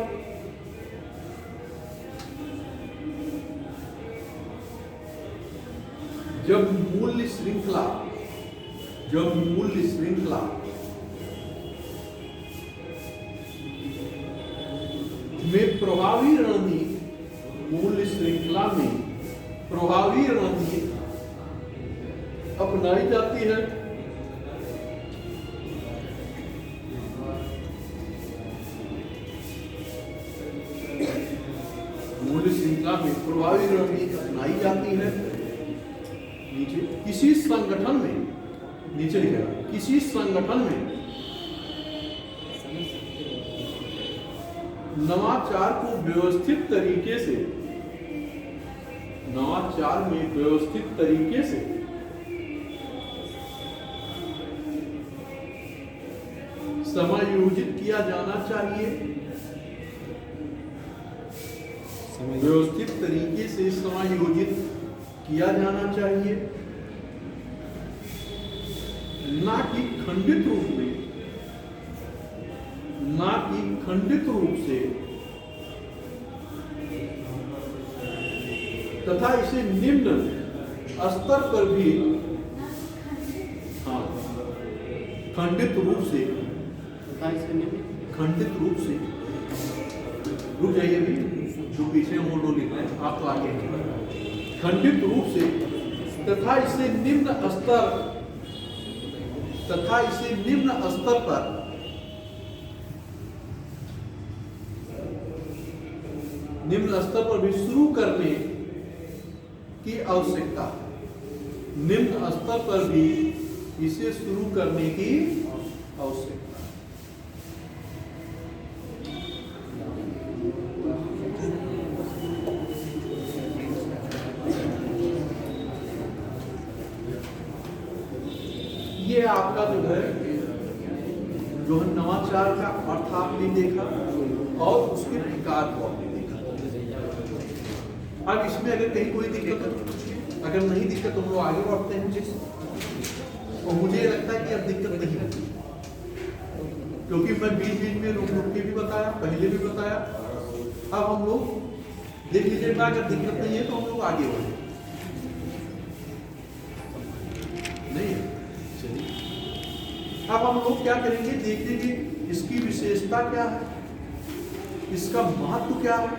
जब मूल्य श्रृंखला में प्रभावी रणनीति अपनाई जाती है। मूल्य श्रृंखला में प्रभावी रणनीति अपनाई जाती है। नीचे किसी संगठन में, नीचे लिखेगा किसी संगठन में नवाचार में व्यवस्थित तरीके से समायोजित किया जाना चाहिए। व्यवस्थित तरीके से समायोजित किया जाना चाहिए, ना कि खंडित रूप से तथा इसे निम्न स्तर पर भी खंडित रूप से रुक जाइए, अभी जो पीछे वो लिख रहे हैं आप तो आगे। खंडित रूप से तथा इसे निम्न स्तर पर भी शुरू करने की आवश्यकता है। निम्न स्तर पर भी इसे शुरू करने की आवश्यकता है। ये आपका जो है नवाचार का अर्थ आपने देखा और उसके प्रकार को आपने देखा। अब इसमें अगर कहीं कोई दिक्कत है, अगर नहीं दिक्कत तो हम लोग आगे बढ़ते हैं जिस, और मुझे लगता है कि अब दिक्कत नहीं होगी, क्योंकि मैं बीच बीच में रुक रुक के भी बताया, पहले भी बताया। अब हम लोग देख लीजिएगा, अगर दिक्कत नहीं है तो हम लोग आगे बढ़े। नहीं चलिए, अब हम लोग क्या करेंगे, देखेंगे इसकी विशेषता क्या है, इसका महत्व क्या है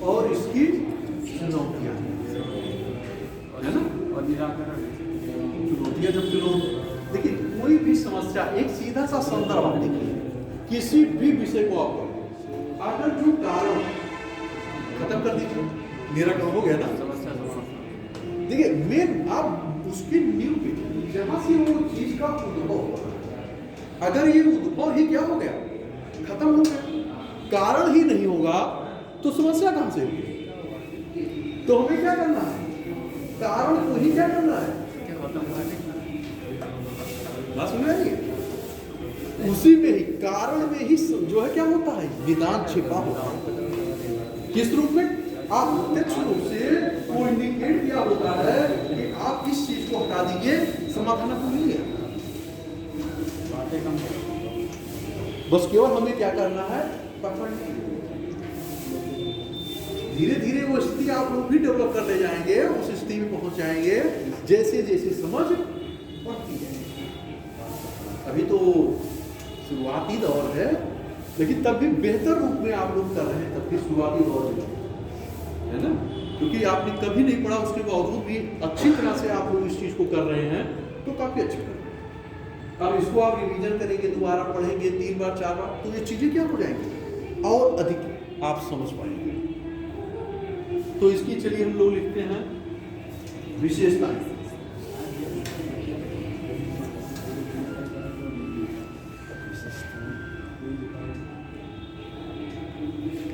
और इसकी चुनौतियां है ना। और निराकरण चुनौतियां जब देखिए, कोई भी समस्या, एक सीधा सा संदर्भ आप देखिए, किसी भी विषय को आप अगर जो कारण खत्म कर दीजिए, निराकरण हो गया ना समस्या देखिए, मेन आप उसकी नींव पे जहां से वो चीज का उद्भव, अगर ये उद्भव ही क्या हो गया, खत्म हो गया, कारण ही नहीं होगा तो समस्या कहां से होगी। तो हमें क्या करना है, कारण को ही क्या करना है, बात समझ रही है? उसी में ही, कारण में ही जो है क्या होता है, निदान छिपा होता है। किस रूप में, आप प्रत्यक्ष रूप से वो इंडिकेट किया होता है कि आप इस चीज को हटा दीजिए, समाधान आपको मिल गया। बस केवल हमें क्या करना है, पकड़ना। धीरे धीरे वो स्थिति आप लोग भी डेवलप करते जाएंगे, उस स्थिति में पहुंच जाएंगे जैसे जैसे समझ बढ़ती जाएगी। अभी तो शुरुआती दौर है, लेकिन तब भी बेहतर रूप में आप लोग कर रहे हैं, तब भी शुरुआती दौर है ना, क्योंकि आपने कभी नहीं पढ़ा, उसके बावजूद भी अच्छी तरह से आप लोग इस चीज को कर रहे हैं, तो काफी अच्छी कर रहे हैं। अब इसको आप रिवीजन करेंगे, दोबारा पढ़ेंगे 3 बार 4 बार, तो ये चीजें क्या हो जाएंगी, और अधिक आप समझ पाएंगे। तो इसकी चलिए हम लोग लिखते हैं विशेषताएं।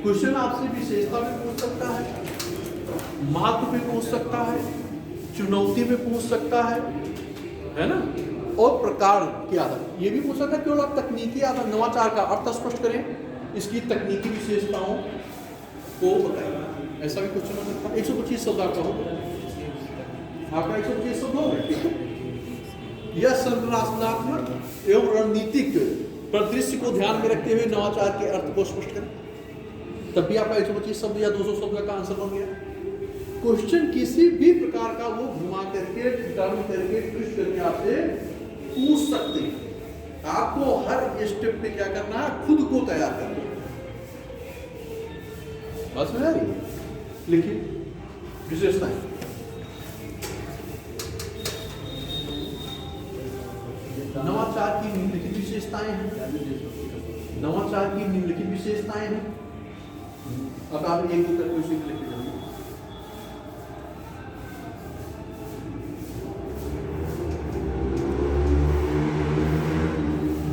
क्वेश्चन आपसे विशेषता पे पूछ सकता है, महत्व पे पूछ सकता है, चुनौती पे पूछ सकता है ना, और प्रकार के आधार ये भी पूछ सकता है। केवल आप तकनीकी आधार, नवाचार का अर्थ स्पष्ट करें, इसकी तकनीकी विशेषताओं को बताइए, ऐसा भी क्वेश्चन हो सकता है। 125 शब्द आपका हो, आपका 125 शब्द हो गए। यह संरचनात्मक एवं रणनीतिक परिदृश्य को ध्यान में रखते हुए नवाचार के अर्थ को स्पष्ट करें, तब भी आपका 125 शब्द या 200 शब्द का आंसर बन गया। क्वेश्चन किसी भी प्रकार का वो घुमा करके, टर्न करके, ट्विस्ट करके आपसे पूछ सकते हैं। आपको हर स्टेप पे क्या करना है, खुद को तैयार करना है। बस में आ रही है, लिखिए विशेषताएं। नवाचार की निम्नलिखित विशेषताएं हैं, नवाचार की निम्नलिखित विशेषताएं हैं। अब आप एक दो करके उसी को लिख लीजिए।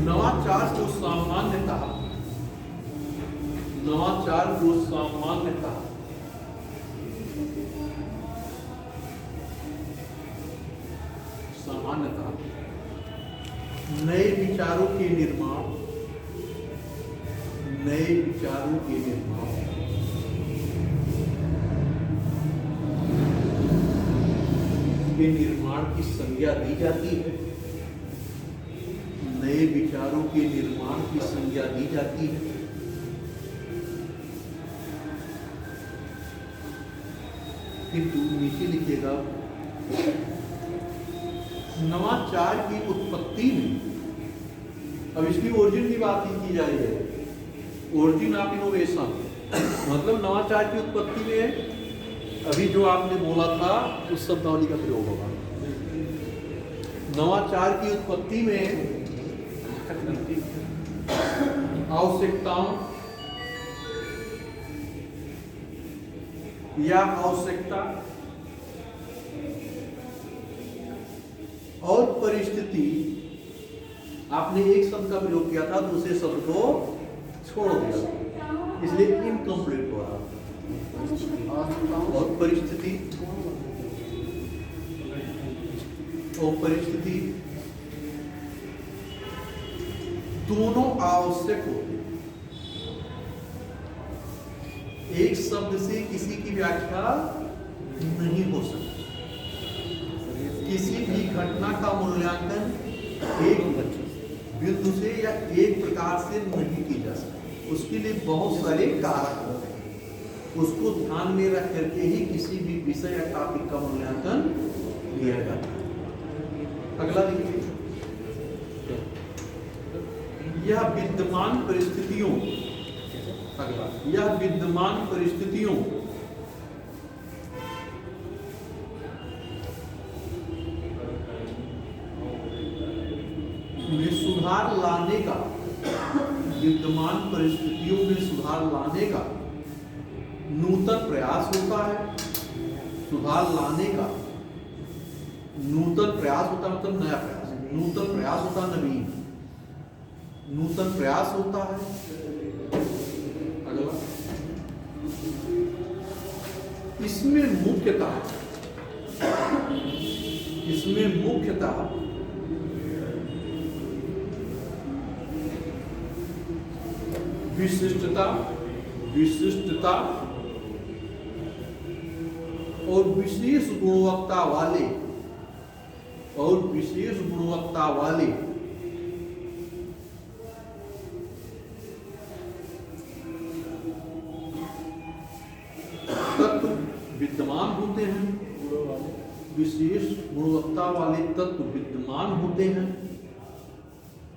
नवाचार को सामान्यतः नए विचारों के निर्माण की संज्ञा दी जाती है। नए विचारों के निर्माण की संज्ञा दी जाती है। किंतु नीचे लिखिएगा, नवाचार की उत्पत्ति में, अब इसकी ओरिजिन की बात की जा रही है, ओरिजिन ऑफ इनोवेशन, मतलब नवाचार की उत्पत्ति में अभी जो आपने बोला था उस शब्दावली का प्रयोग होगा। नवाचार की उत्पत्ति में आवश्यकताओं या आवश्यकता और परिस्थिति, आपने एक शब्द का प्रयोग किया था, दूसरे शब्द को छोड़ दिया, इसलिए इनकम्प्लीट हो रहा। और परिस्थिति दोनों आवश्यक होते हैं। एक शब्द से किसी की व्याख्या नहीं हो सकती। किसी भी घटना का मूल्यांकन एक बिंदु से या एक प्रकार से नहीं की जा सकती। उसके लिए बहुत सारे कारक होते हैं, उसको ध्यान में रख करके ही किसी भी विषय या टॉपिक का मूल्यांकन किया जाता है। अगला देखिए, यह विद्यमान परिस्थितियों में सुधार लाने का, विद्यमान परिस्थितियों में सुधार लाने का नूतन प्रयास होता है। सुधार लाने का नूतन प्रयास होता है, मतलब नया प्रयास। नूतन प्रयास होता है, नूतन प्रयास होता है। अगला, इसमें मुख्यतः विशिष्टता और विशेष गुणवत्ता वाले तत्व विद्यमान होते हैं। विशेष गुणवत्ता वाले तत्व विद्यमान होते हैं।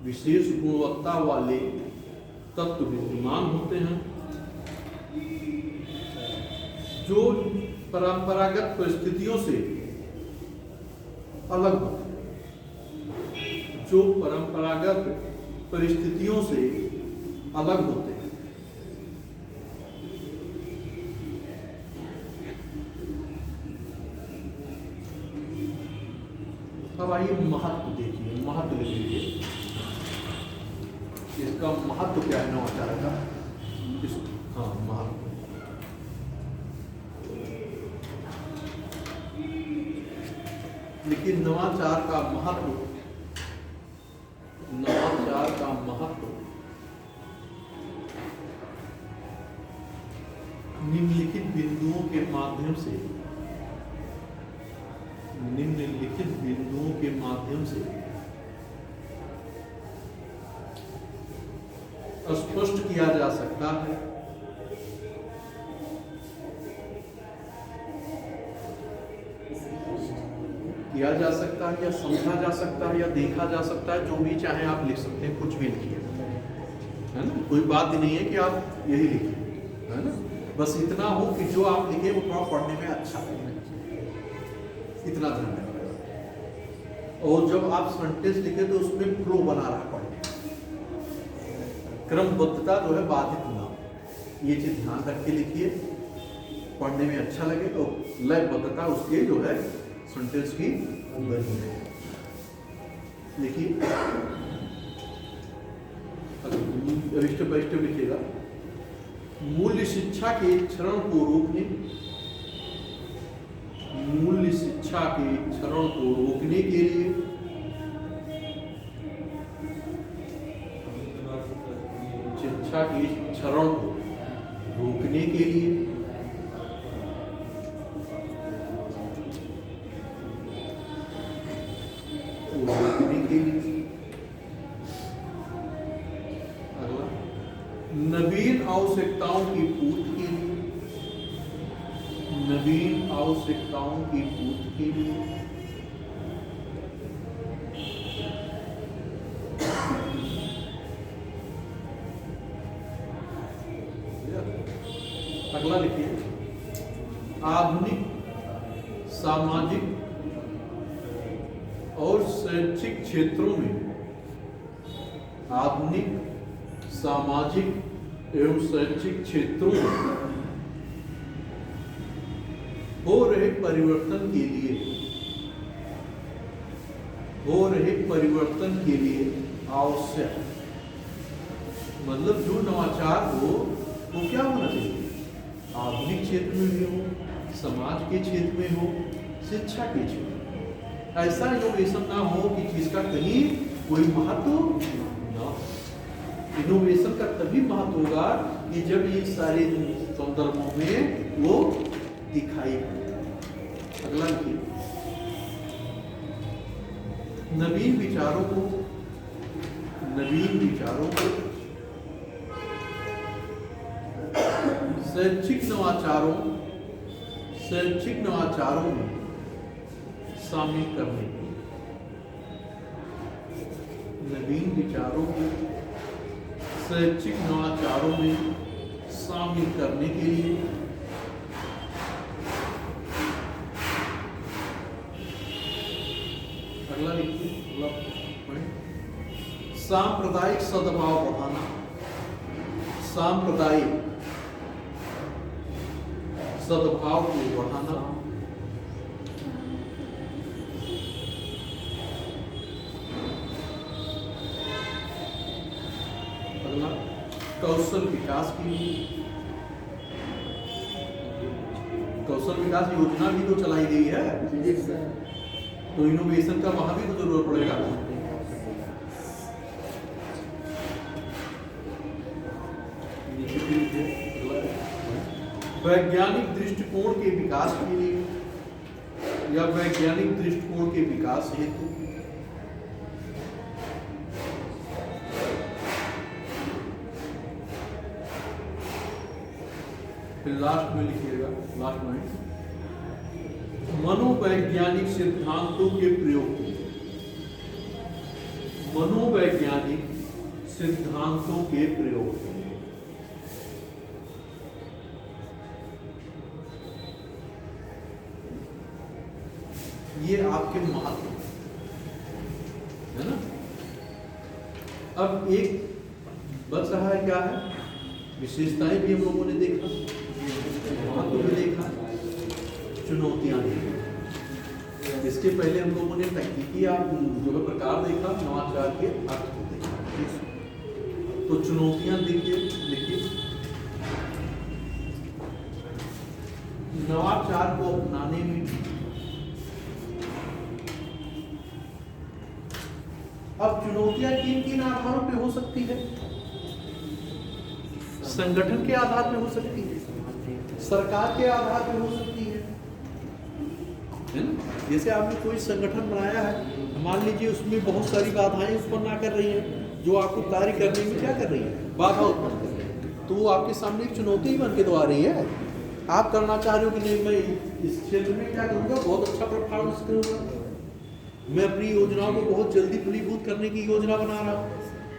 विशेष गुणवत्ता वाले तत्व विद्यमान होते हैं जो परंपरागत परिस्थितियों से अलग होते हैं। अब आइए महत्व देखिए, महत्व लिख लीजिए। इसका महत्व क्या है नवाचार का? महत्व, लेकिन नवाचार का महत्व निम्नलिखित बिंदुओं के माध्यम से स्पष्ट किया जा सकता है। या समझा जा सकता है या देखा जा सकता है, जो भी चाहे आप लिख सकते हैं, कुछ भी लिखिए, है ना। कोई बात ही नहीं है कि आप यही लिखिए, है ना। बस इतना हो कि जो आप लिखे वो थोड़ा पढ़ने में अच्छा लगे, इतना ध्यान रखना। और जब आप सेंटेंस लिखे तो उसमें फ्लो बना रहा पढ़ने, क्रमबद्धता जो है बाधित ना हो, ये चीज ध्यान रख के लिखिए। पढ़ने में अच्छा लगे तो लयबद्धता उसके जो है सेंटेंस की बनी है। देखिए, स्टेप बाय स्टेप लिखिएगा। मूल्य शिक्षा के क्षरण को रोकने के लिए शिक्षा के क्षरण को रोकने के लिए नवीन आवश्यकताओं की पूर्ति के लिए अगला लिखिए, आधुनिक सामाजिक और शैक्षिक क्षेत्रों में आधुनिक सामाजिक एवं शैक्षिक क्षेत्रों में हो रहे परिवर्तन के लिए आवश्यक, मतलब जो नवाचार हो वो क्या होना चाहिए, आधुनिक क्षेत्र में भी हो, समाज के क्षेत्र में हो, शिक्षा के क्षेत्र में। ऐसा इनोवेशन ना हो कि जिसका कहीं कोई महत्व ना हो। इनोवेशन का तभी महत्व होगा कि जब ये सारे संदर्भों में वो दिखाई दे। अगला देखिए, नवीन विचारों को शैक्षिक नवाचारों में शामिल करने के, नवीन विचारों को शैक्षिक नवाचारों में शामिल करने के लिए अगला लिखिए, अगला पॉइंट, सांप्रदायिक सद्भाव बढ़ाना, सांप्रदायिक सद्भाव को बढ़ाना, अगला कौशल विकास के लिए, कौशल विकास योजना भी तो चलाई गई है, तो इनोवेशन का वहां भी तो जरूरत पड़ेगा। वैज्ञानिक दृष्टिकोण के विकास के लिए या वैज्ञानिक दृष्टिकोण के विकास हेतु फिर लास्ट में लिखिएगा, लास्ट में मनोवैज्ञानिक सिद्धांतों के प्रयोग के लिए, मनोवैज्ञानिक सिद्धांतों के प्रयोग के लिए, ये आपके महत्व है ना। अब एक बच रहा है, क्या है, विशेषताएं भी हम लोगों ने देखा, महत्व भी देखा, चुनौतियां देखी। इसके पहले हम लोगों ने तकनीकी जो है प्रकार देखा, नवाचार के अर्थ को देखा। तो चुनौतियां देखिए, नवाचार को अपनाने में अब चुनौतियां किन आधारों पे हो सकती है, संगठन के आधार पे हो सकती है, सरकार के आधार पे हो सकती है ना। जैसे आपने कोई संगठन बनाया है, मान लीजिए उसमें बहुत सारी बाधाएं उत्पन्न कर रही हैं, जो आपको कार्य करने में क्या कर रही है, बाधा उत्पन्न कर रही है, तो वो आपके सामने एक चुनौती बन के तो आ रही है। आप करना चाह रहे हो कि नहीं, मैं इस क्षेत्र में क्या करूंगा, बहुत अच्छा परफॉर्मेंस करूंगा, मैं अपनी योजनाओं को बहुत जल्दी फलीभूत करने की योजना बना रहा हूँ,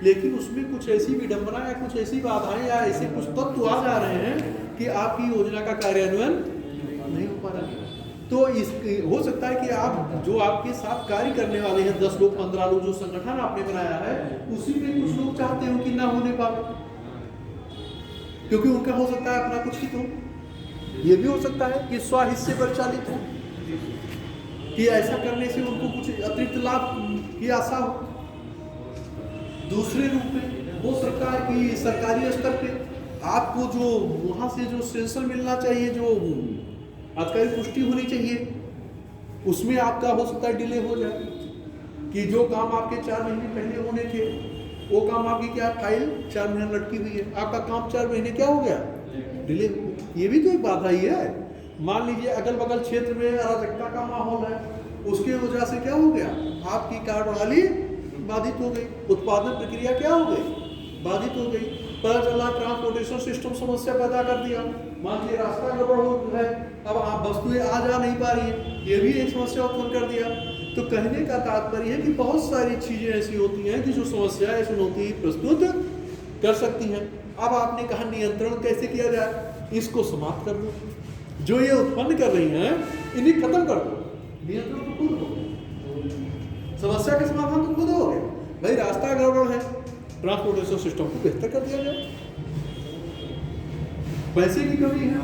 लेकिन उसमें कुछ ऐसी विडंबना या कुछ ऐसी बाधाएं या ऐसे कुछ तत्व आ जा रहे हैं कि आपकी योजना का कार्यान्वयन नहीं हो पा रहा है। तो इस हो सकता है कि आप जो आपके साथ कार्य करने वाले हैं 10 लोग 15 लोग, जो संगठन आपने बनाया है, उसी में कुछ लोग चाहते हो कि ना होने पाए, क्योंकि उनका हो सकता है अपना कुछ हित हो, ये भी हो सकता है कि स्वहिस्से पर चालित हो, कि ऐसा करने से उनको कुछ अतिरिक्त लाभ की आशा हो। दूसरे रूप में हो सकता है कि सरकारी स्तर पे आपको जो वहां से जो सेंसन मिलना चाहिए, जो अधिकारी पुष्टि होनी चाहिए, उसमें आपका हो सकता है डिले हो जाए, कि जो काम आपके 4 महीने पहले होने थे, वो काम आपकी क्या फाइल 4 महीने लटकी हुई है, आपका काम 4 महीने क्या हो गया, डिले हो गया। ये भी तो एक बाधा ही है। मान लीजिए अगल बगल क्षेत्र में अराजकता का माहौल है, उसके वजह से क्या हो गया, आपकी कार्यप्रणाली बाधित हो गई, उत्पादन प्रक्रिया क्या हो गई, बाधित हो गई, पता चला ट्रांसपोर्टेशन सिस्टम समस्या पैदा कर दिया, मान लीजिए रास्ता गड़बड़ हो है, अब आप वस्तुएं आ जा नहीं पा रही है, ये भी एक समस्या उत्पन्न कर दिया। तो कहने का तात्पर्य है कि बहुत सारी चीजें ऐसी होती हैं कि जो समस्या या चुनौती प्रस्तुत कर सकती हैं। अब आपने कहा नियंत्रण कैसे किया जाए, इसको समाप्त कर दो। जो ये उत्पन्न कर रही हैं इन्हें खत्म कर दो, नियंत्रण तो खुद हो गया, समस्या का समाधान तो खुद हो गया। भाई रास्ता गड़बड़ है, ट्रांसपोर्टेशन सिस्टम को बेहतर कर दिया जाए। पैसे की कमी है,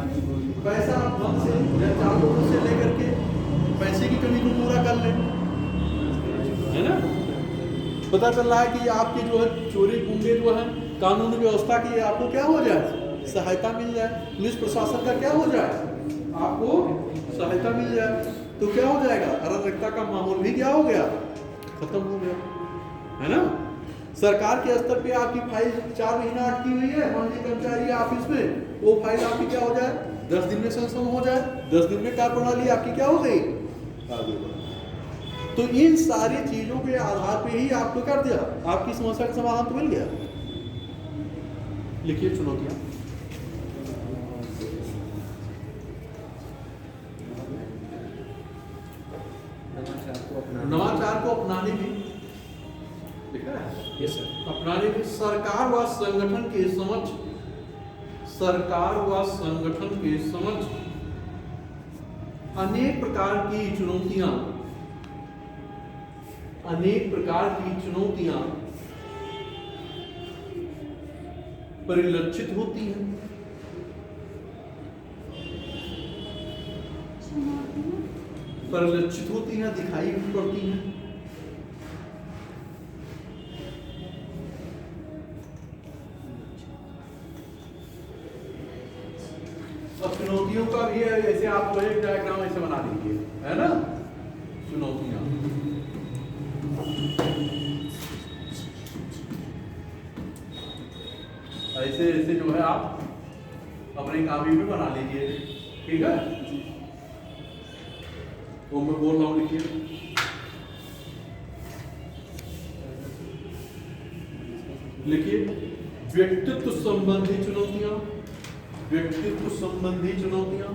पैसा हम से या 4 लोगों से लेकर के पैसे की कमी को पूरा कर ले, है ना। पता चल रहा है कि आपकी जो है चोरी गुंडे जो है कानून व्यवस्था की आपको क्या हो जाए, सहायता मिल जाए, पुलिस प्रशासन का क्या हो जाए, आपको सहायता मिल जाए, तो क्या हो जाएगा, अराजकता का माहौल भी क्या हो गया, खत्म हो गया, है ना। सरकार के स्तर पे आपकी फाइल 4 महीना अटकी हुई है, मान लीजिए कर्मचारी ऑफिस में, वो फाइल आपकी क्या हो जाए, 10 दिन में संशोधन हो जाए, 10 दिन में कार्य प्रणाली आपकी क्या हो गई, आगे बढ़। तो इन सारी चीजों के आधार पे ही आपको कर दिया, आपकी समस्या का समाधान तो मिल गया। लिखिए चुनौतियां। नवाचार को अपनाने में लिखा है, यस सर। अपनाने में सरकार व संगठन के समक्ष, सरकार व संगठन के समक्ष अनेक प्रकार की चुनौतियां, अनेक प्रकार की चुनौतियां परिलक्षित होती हैं। परिलक्षित होती हैं, दिखाई भी पड़ती हैं। अब चुनौतियों का भी है, जैसे आप कोई एक डायग्राम ऐसे बना लीजिए, है ना, चुनौतियां। ऐसे ऐसे जो है आप अपने कापी में बना लीजिए, ठीक है। तो मैं बोल रहा हूं, लिखिए। लिखिए व्यक्तित्व संबंधी चुनौतियां, व्यक्तित्व संबंधी चुनौतियां,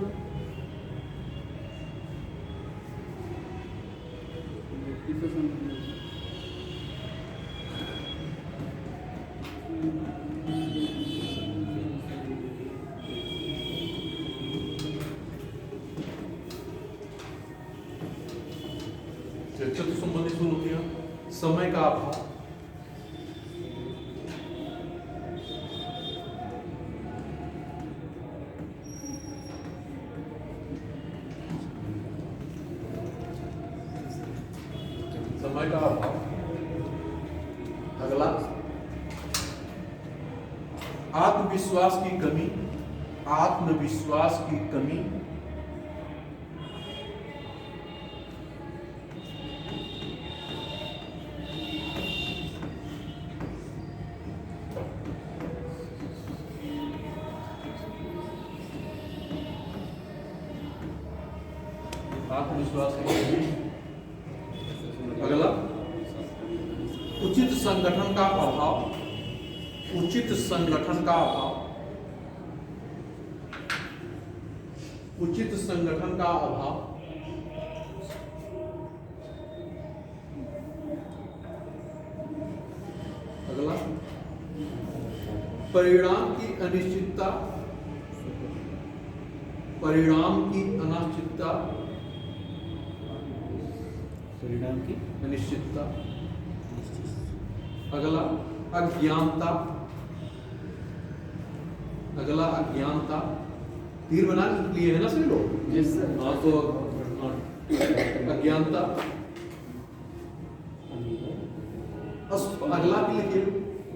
व्यक्तित्व संबंधी चुनौतियां, समय का अभाव, समय का अभाव। अगला आत्मविश्वास की कमी, आत्मविश्वास की कमी, आत्मविश्वास की कमी। अगला उचित संगठन का अभाव, उचित संगठन का अभाव, उचित संगठन का अभाव। अगला परिणाम की अनिश्चितता, परिणाम की अनिश्चितता, परिणाम की अनिश्चितता। अगला अज्ञानता, अगला अज्ञानता। तीर बना लिए है ना सभी लोग, यस सर। हाँ तो अज्ञानता। अगला भी लिखिए,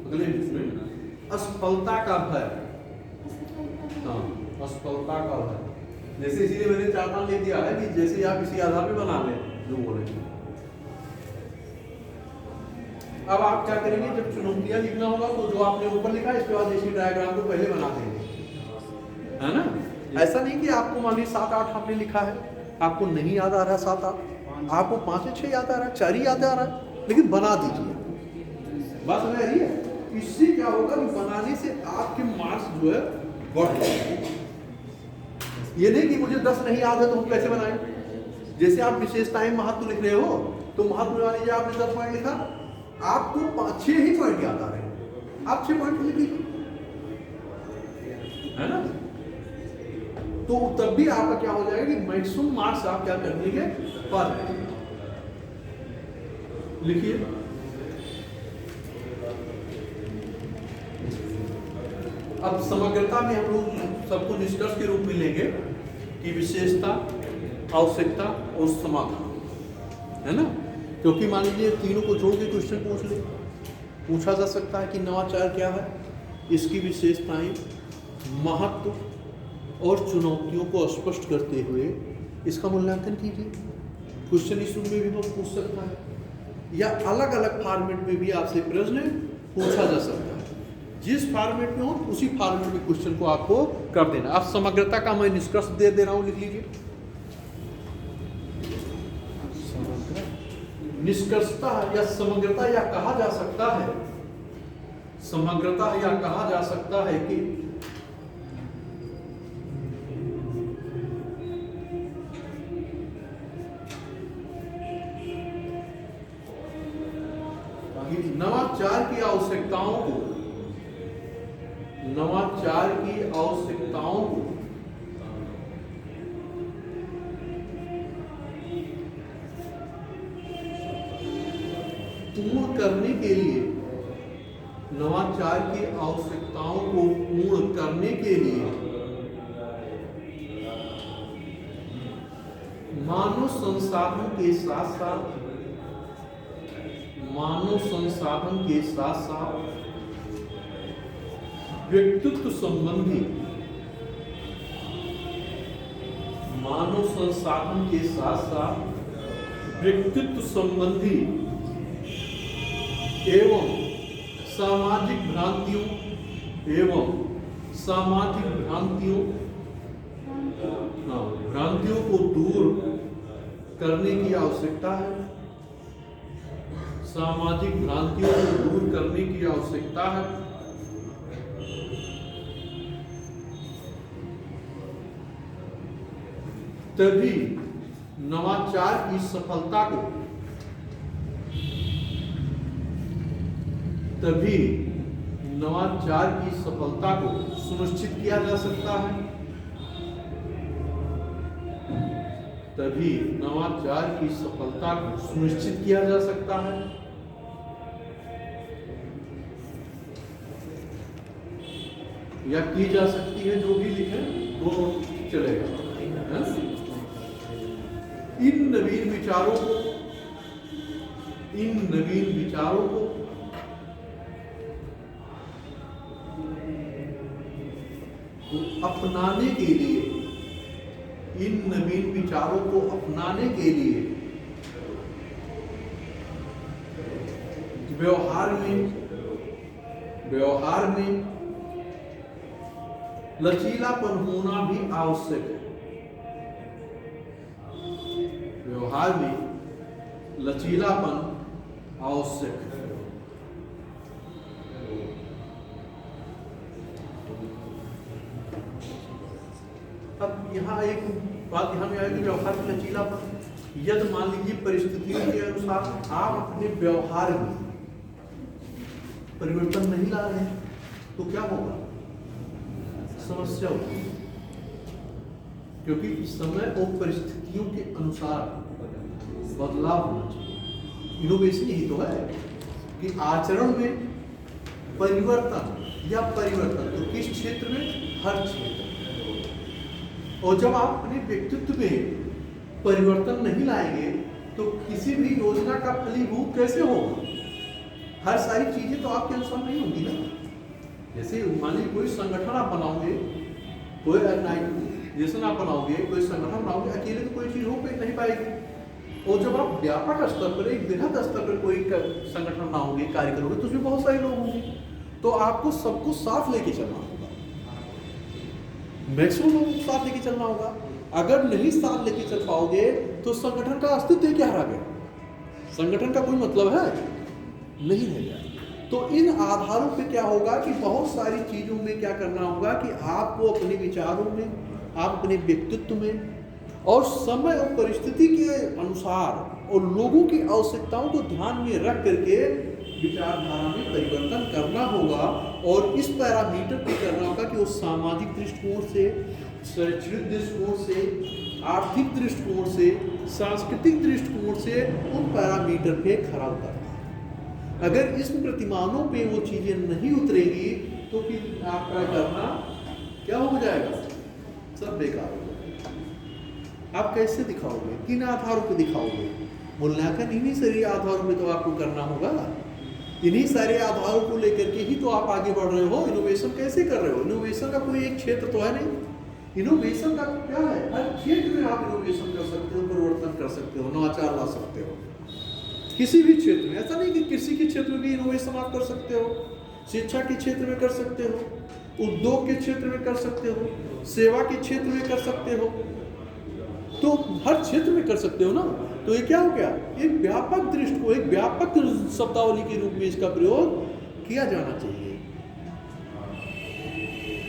अगले में असफलता का भय, हाँ असफलता का भय। जैसे इसीलिए मैंने 4 लिख दिया है कि जैसे आप इसी आधार पे बना लें जो बोले। अब आप क्या करेंगे, जब चुनौतियां लिखना होगा तो जो आपने ऊपर लिखा है इसके बाद इसी डायग्राम को पहले बना देंगे, है ना। ऐसा नहीं कि आपको मान लीजिए 7-8 आपने लिखा है, आपको नहीं याद आ रहा है 7-8, आपको 5 से 6 याद आ रहा है, 4 ही याद आ रहा है, लेकिन बना दीजिए। बात समझ आ रही है। इससे क्या होगा कि बनाने से आपके मार्क्स जो है बढ़ जाएंगे। ये नहीं कि मुझे 10 नहीं याद है तो हम कैसे बनाएं। जैसे आप विशेषताएं महत्व लिख रहे हो तो महत्व मान लीजिए आपने 10 पॉइंट लिखा, आपको 5-6 ही पॉइंट याद आ रहे हैं, आप 6 पॉइंट लिख लीजिए, है ना। तो तब भी आपका क्या हो जाएगा कि मैक्सिमम मार्क्स आप क्या कर देंगे, पा जाएंगे। लिखिए, अब समग्रता में हम लोग सबको निष्कर्ष के रूप में लेंगे कि विशेषता, आवश्यकता और समाधान, है ना। क्योंकि मान लीजिए तीनों को जोड़ के क्वेश्चन पूछा जा सकता है कि नवाचार क्या है, इसकी विशेषताएं, महत्व और चुनौतियों को स्पष्ट करते हुए इसका मूल्यांकन कीजिए। क्वेश्चन इस रूप में भी बहुत पूछ सकता है, या अलग अलग फॉर्मेट में भी आपसे प्रश्न पूछा जा सकता है। जिस फॉर्मेट में हो उसी फॉर्मेट में क्वेश्चन को आपको कर देना। आप समग्रता का मैं निष्कर्ष दे रहा हूं, लिख लीजिए। निष्कर्षता या समग्रता या कहा जा सकता है, समग्रता या कहा जा सकता है कि नवाचार की आवश्यकताओं को, नवाचार की आवश्यकताओं को पूर्ण करने के लिए, नवाचार की आवश्यकताओं को पूर्ण करने के लिए मानव संसाधन के साथ साथ, मानव संसाधन के साथ साथ व्यक्तित्व संबंधी, मानव संसाधन के साथ साथ व्यक्तित्व संबंधी एवं सामाजिक भ्रांतियों, एवं सामाजिक भ्रांतियों को दूर करने की आवश्यकता है, सामाजिक भ्रांतियों को दूर करने की आवश्यकता है। तभी नवाचार की सफलता को, तभी नवाचार की सफलता को सुनिश्चित किया जा सकता है, तभी नवाचार की सफलता को सुनिश्चित किया जा सकता है। या की जा सकती है, जो भी लिखे वो चलेगा। इन नवीन विचारों को, इन नवीन विचारों को अपनाने के लिए, इन नवीन विचारों को अपनाने के लिए व्यवहार में लचीलापन होना भी आवश्यक है। व्यवहार में लचीलापन आवश्यक है। अब यहाँ एक बात ध्यान में आएगी, व्यवहार में लचीलापन। यदि मान लीजिए परिस्थितियों के अनुसार आप अपने व्यवहार में परिवर्तन नहीं ला रहे तो क्या होगा, समस्या होगी। क्योंकि इस समय और परिस्थितियों के अनुसार बदलाव होना चाहिए। इनोवेशन यही तो है कि आचरण में परिवर्तन या परिवर्तन, तो किस क्षेत्र में, हर क्षेत्र। और जब आप अपने व्यक्तित्व में परिवर्तन नहीं लाएंगे तो किसी भी योजना का फलीभूत कैसे होगा। हर सारी चीजें तो आपके अनुसार नहीं होंगी ना। जैसे मान लीजिए कोई संगठन आप बनाओगे, कोई ऑर्गेनाइजेशन आप बनाओगे, कोई संगठन बनाओगे, अकेले तो कोई चीज हो नहीं पाएगी। और जब आप व्यापक स्तर पर, एक बृहद स्तर पर कोई संगठन बनाओगे, कार्य करोगे, तो उसमें बहुत सारे लोग होंगे। तो आपको सबको साथ लेके चलना होगा, मैक्सिमम लोगों को साथ लेके चलना होगा। अगर नहीं साथ लेके चल पाओगे तो संगठन का अस्तित्व क्या रह गया, संगठन का कोई मतलब है नहीं रह गया। तो इन आधारों पे क्या होगा कि बहुत सारी चीजों में क्या करना होगा कि आपको अपने विचारों में, आप अपने व्यक्तित्व में और समय और परिस्थिति के अनुसार और लोगों की आवश्यकताओं को ध्यान में रख करके विचारधारा में परिवर्तन करना होगा। और इस पैरामीटर पे करना होगा कि वो सामाजिक दृष्टिकोण से, शैक्षणिक दृष्टिकोण से, आर्थिक दृष्टिकोण से, सांस्कृतिक दृष्टिकोण से उन पैरामीटर पे खरा उतरता है। अगर इस प्रतिमानों पे वो चीजें नहीं उतरेगी तो फिर आपका करना क्या हो जाएगा, सब बेकार हो जाएगा। आप कैसे दिखाओगे, किन आधारों पे दिखाओगे? मूल्यांकन इन्हीं सारे आधारों पे तो आपको करना होगा। इन्हीं सारे आधारों को लेकर के ही तो आप आगे बढ़ रहे हो। इनोवेशन कैसे कर रहे हो? इनोवेशन का कोई एक क्षेत्र तो है नहीं। इनोवेशन का क्या है, हर क्षेत्र में आप इनोवेशन कर सकते हो, परिवर्तन कर सकते हो, नवाचार ला सकते हो। किसी भी क्षेत्र में, ऐसा नहीं कि कृषि के क्षेत्र में भी इनोवेशन आप कर सकते हो, शिक्षा के क्षेत्र में कर सकते हो, उद्योग के क्षेत्र में कर सकते हो, सेवा के क्षेत्र में कर सकते हो, तो हर क्षेत्र में कर सकते हो ना। तो ये क्या हो गया, एक व्यापक दृष्टिकोण, एक व्यापक शब्दावली के रूप में इसका प्रयोग किया जाना चाहिए।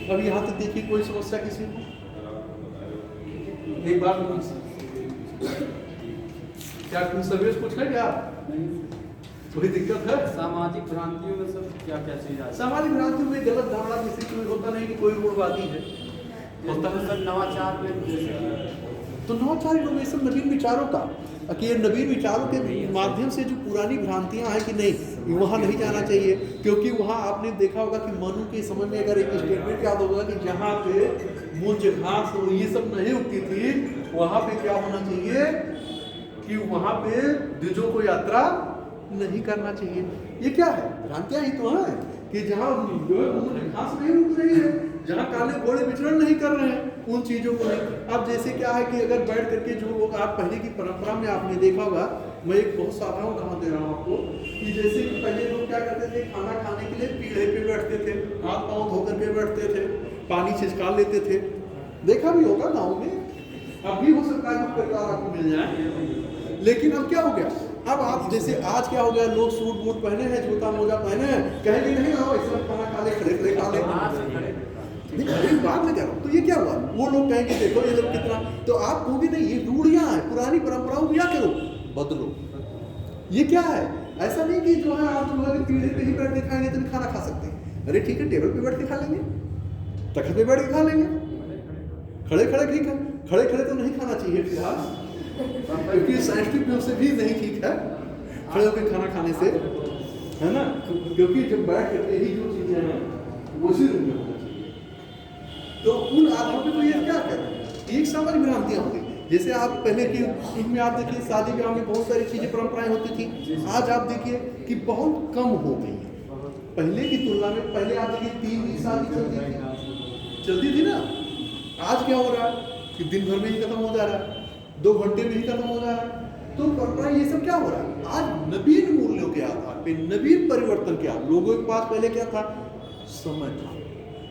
अब यहाँ तक देखिए, कोई समस्या किसी को? एक बार क्या सर्विस कुछ है क्या? कोई दिक्कत है? सामाजिक भ्रांतियों में सब क्या क्या चीज आती है? सामाजिक भ्रांतियों में गलत धारणा जैसे कि होता नहीं कि कोई रूढ़वादी है, होता है सर नवाचार में जैसे तो नवाचार इनोवेशन नवीन विचारों का, कि ये नवीन विचारों के माध्यम से जो पुरानी भ्रांतियां हैं कि नहीं वहाँ नहीं जाना चाहिए, क्योंकि वहाँ आपने देखा होगा कि मनु के समय में अगर एक स्टेटमेंट याद होगा कि जहाँ पे मूंज घास और ये सब नहीं उगती थी, वहाँ पे क्या होना चाहिए कि वहाँ पे द्विजों को यात्रा नहीं करना चाहिए। ये क्या है, भ्रांतियां ही तो है कि जहाँ मूंज घास नहीं उग रही है, जहाँ काले घोड़े विचरण नहीं कर रहे हैं, उन चीजों को नहीं। अब जैसे क्या है कि अगर बैठ करके जो लोग, आप पहले की परंपरा में आपने देखा होगा, मैं एक बहुत साधारण उदाहरण दे रहा हूँ आपको, कि जैसे कि पहले लोग क्या करते थे, खाना खाने के लिए पीढ़े पे बैठते थे, हाथ पाँव धोकर के बैठते थे, पानी छिड़का लेते थे, देखा भी होगा गाँव में, अब भी हो सकता है परिवार आपको मिल जाए। लेकिन अब क्या हो गया, अब आप जैसे आज क्या हो गया, लोग सूट बूट पहने हैं, जूता मोजा पहने हैं, कहेंगे नहीं आओ इसमें खाना खा ले, खड़े खड़े खा ले, बात में कह रहा हूँ। तो ये क्या हुआ, वो लोग कहेंगे देखो ये लोग कितना, तो आप कहोगे नहीं ये रूढ़ियां हैं, पुरानी परंपराओं को क्या करो, बदलो। ये क्या है, ऐसा नहीं कि जो है आप जो है पीढ़े पे ही बैठ के खाएंगे तो खाना खा सकते हैं। अरे ठीक है, टेबल पे बैठ के खा लेंगे, तख्त पे बैठ के खा लेंगे, खड़े खड़े ठीक है, खड़े खड़े तो नहीं खाना चाहिए फिलहाल, क्योंकि साइंटिफिक रूप से भी नहीं ठीक है खड़े होकर खाना खाने से, है ना, क्योंकि जब बैठ करके ही जो चीजें हैं उसी रूप में होना चाहिए। तो उन आधारों पे तो ये क्या कर रहे हैं, एक सामाजिक भ्रांतियां होंगी। जैसे आप पहले की इसमें आप देखिए, शादी ब्याह में बहुत सारी चीजें परंपराएं होती थी, आज आप देखिए कि बहुत कम हो गई है पहले की तुलना में। पहले आप देखिए 3 दिन शादी चलती थी ना, आज क्या हो रहा है कि दिन भर में ही खत्म हो जा रहा है, 2 घंटे में ही खत्म हो जा रहा है। तो परंपरा ये सब क्या हो रहा है, आज नवीन मूल्यों के आधार पे, नवीन परिवर्तन के आधार। लोगों के पास पहले क्या था, समय था,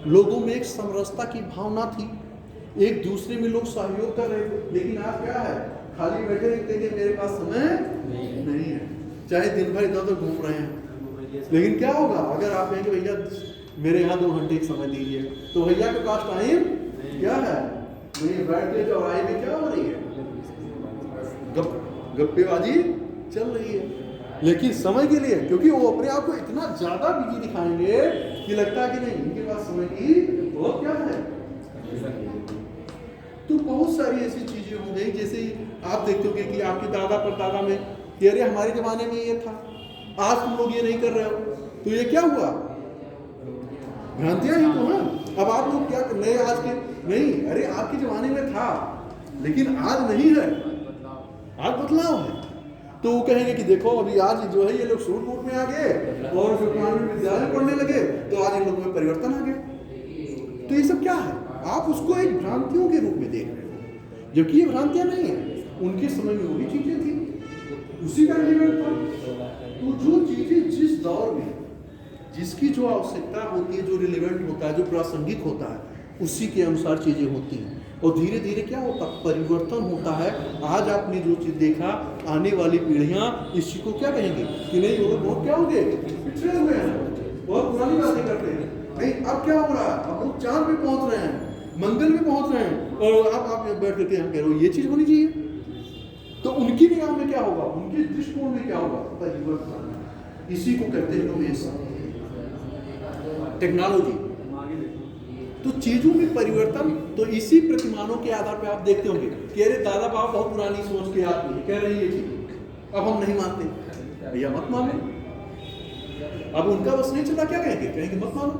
लोगों में एक समरसता की भावना थी, एक दूसरे में लोग सहयोग कर रहे थे। लेकिन आज क्या है, खाली बैठे रहते हैं, मेरे पास समय नहीं है, चाहे दिन भर इधर उधर घूम रहे हैं। लेकिन क्या होगा, अगर आप कहेंगे भैया मेरे यहाँ 2 घंटे का समय दीजिए, तो भैया के पास टाइम क्या है, वही बैठ के चौराहे में क्या हो रही है, गप्पेबाजी चल रही है। लेकिन समय के लिए, क्योंकि वो अपने आप को इतना ज्यादा बिजी दिखाएंगे कि लगता है कि नहीं इनके पास समय की बहुत क्या है। तो बहुत सारी ऐसी चीजें हो गई, जैसे आप देखते होंगे कि आपके दादा परदादा में कि अरे हमारे जमाने में ये था, आज तुम लोग ये नहीं कर रहे हो, तो ये क्या हुआ, भ्रांतियां ही तो हैं। अब आप लोग क्या नए आज के नहीं, अरे आपके जमाने में था लेकिन आज नहीं है, आज बदलाव है। तो वो कहेंगे कि देखो अभी आज जो है ये लोग सूट बूट में आ गए और जो प्राइमरी विद्यालय पढ़ने लगे, तो आज इन लोगों में परिवर्तन आ गया। तो ये सब क्या है, आप उसको एक भ्रांतियों के रूप में देख रहे हो, जबकि ये भ्रांतियां नहीं है, उनके समय में वही चीजें थी, उसी का रिलेवेंट था। तो जो चीजें जिस दौर में जिसकी जो आवश्यकता होती है, जो रिलेवेंट होता है, जो प्रासंगिक होता है, उसी के अनुसार चीजें होती हैं। और धीरे धीरे क्या होता है, परिवर्तन होता है। आज आपने जो चीज देखा, आने वाली पीढ़ियां इस चीज को क्या कहेंगे कि नहीं वो बहुत क्या हो गए, पिछड़े हुए हैं, बहुत पुरानी बातें करते हैं। नहीं अब क्या हो रहा है, अब लोग चांद पे पहुंच रहे हैं, मंगल में पहुंच रहे हैं, और आप बैठ करके हम कह रहे हो ये चीज होनी चाहिए। तो उनकी निगाह में क्या होगा, उनके दृष्टिकोण में क्या होगा, परिवर्तन। इसी को कहते हैं इनोवेशन, टेक्नोलॉजी। तो चीजों में परिवर्तन, तो इसी प्रतिमानों के आधार पे आप देखते होंगे कि अरे दादा बाबा बहुत पुरानी सोच के आदमी है, कह रही है ये चीज अब हम नहीं मानते, भैया मत मानो। अब उनका बस नहीं चला, क्या कहेंगे मत मानो।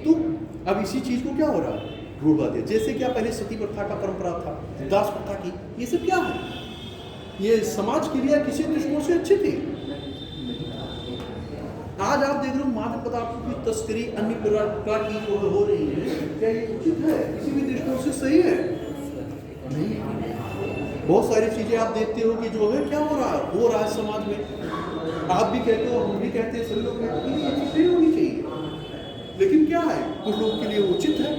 तो अब इसी चीज को क्या हो रहा है, ढूंढवा दिया। जैसे क्या पहले सती प्रथा का परंपरा था, दास प्रथा की, ये सब क्या है, ये समाज के लिए किसी दृष्टिकोण से अच्छी थी। आज आप देख रहे हो मादक पदार्थों की तस्करी अन्य प्रकार की जो हो रही है, क्या ये उचित है, किसी भी दृष्टिकोण से सही है? नहीं। बहुत सारी चीजें आप देखते हो कि जो है क्या हो रहा है समाज में। आप भी कहते हो, हम भी कहते हैं, सभी लोग कहते हैं ये चीजें होनी चाहिए, लेकिन क्या है, कुछ लोगों के लिए उचित है,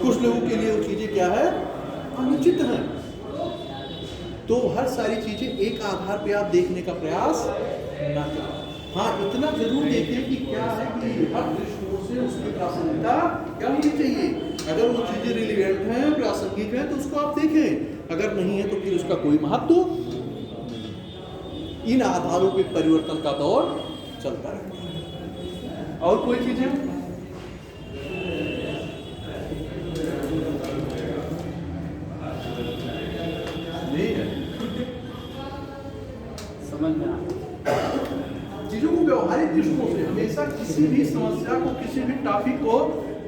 कुछ लोगों के लिए वो चीजें क्या है, अनुचित है। तो हर सारी चीजें एक आधार पे आप देखने का प्रयास न करें। हाँ, इतना जरूर देखें कि क्या है कि हर दृष्टिकोण से उसकी प्रासंगिकता क्या होनी चाहिए। अगर वो चीजें रिलेवेंट हैं, प्रासंगिक हैं, तो उसको आप देखें, अगर नहीं है तो फिर उसका कोई महत्व नहीं। इन आधारों पे परिवर्तन का दौर चलता रहता है। और कोई चीज है? नहीं है, समझ में आ चीजों को व्यवहारिक दृष्टिकोण से हमेशा किसी भी समस्या को, किसी भी टॉपिक को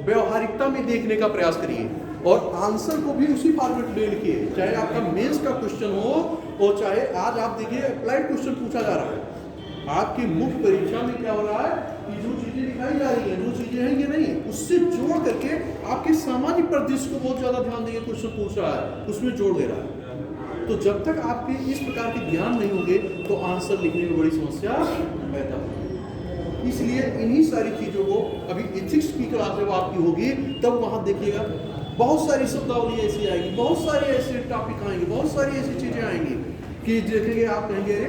व्यवहारिकता में देखने का प्रयास करिए, और आंसर को भी उसी फॉर्मेट में लिखिए। चाहे आपका मेंस का क्वेश्चन हो, और चाहे आज आप देखिए अप्लाइड क्वेश्चन पूछा जा रहा है। आपकी मुख्य परीक्षा में क्या हो रहा है कि जो चीजें दिखाई जा रही हैं, जो चीजें हैं ये नहीं, उससे जोड़ करके आपके सामाजिक परिदृश्य को बहुत ज्यादा ध्यान देंगे, क्वेश्चन पूछ रहा है उसमें जोड़ दे रहा है। तो जब तक आपके इस प्रकार के ज्ञान नहीं होंगे तो आंसर लिखने में बड़ी समस्या पैदा होगी। इसलिए इन्हीं सारी चीजों को, अभी एथिक्स की क्लास जब आपकी होगी तब वहां देखिएगा बहुत सारी शब्दावली ऐसी आएगी, बहुत सारे ऐसे टॉपिक आएंगे, बहुत सारी ऐसी चीजें आएंगी कि देखेंगे आप कहेंगे अरे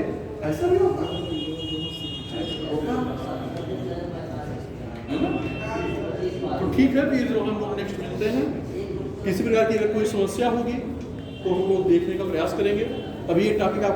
ऐसा भी होता है ना। तो ठीक है, फिर हम लोग नेक्स्ट मिलते हैं। किसी प्रकार की अगर कोई समस्या होगी तो हम लोग देखने का प्रयास करेंगे। अभी ये टॉपिक आप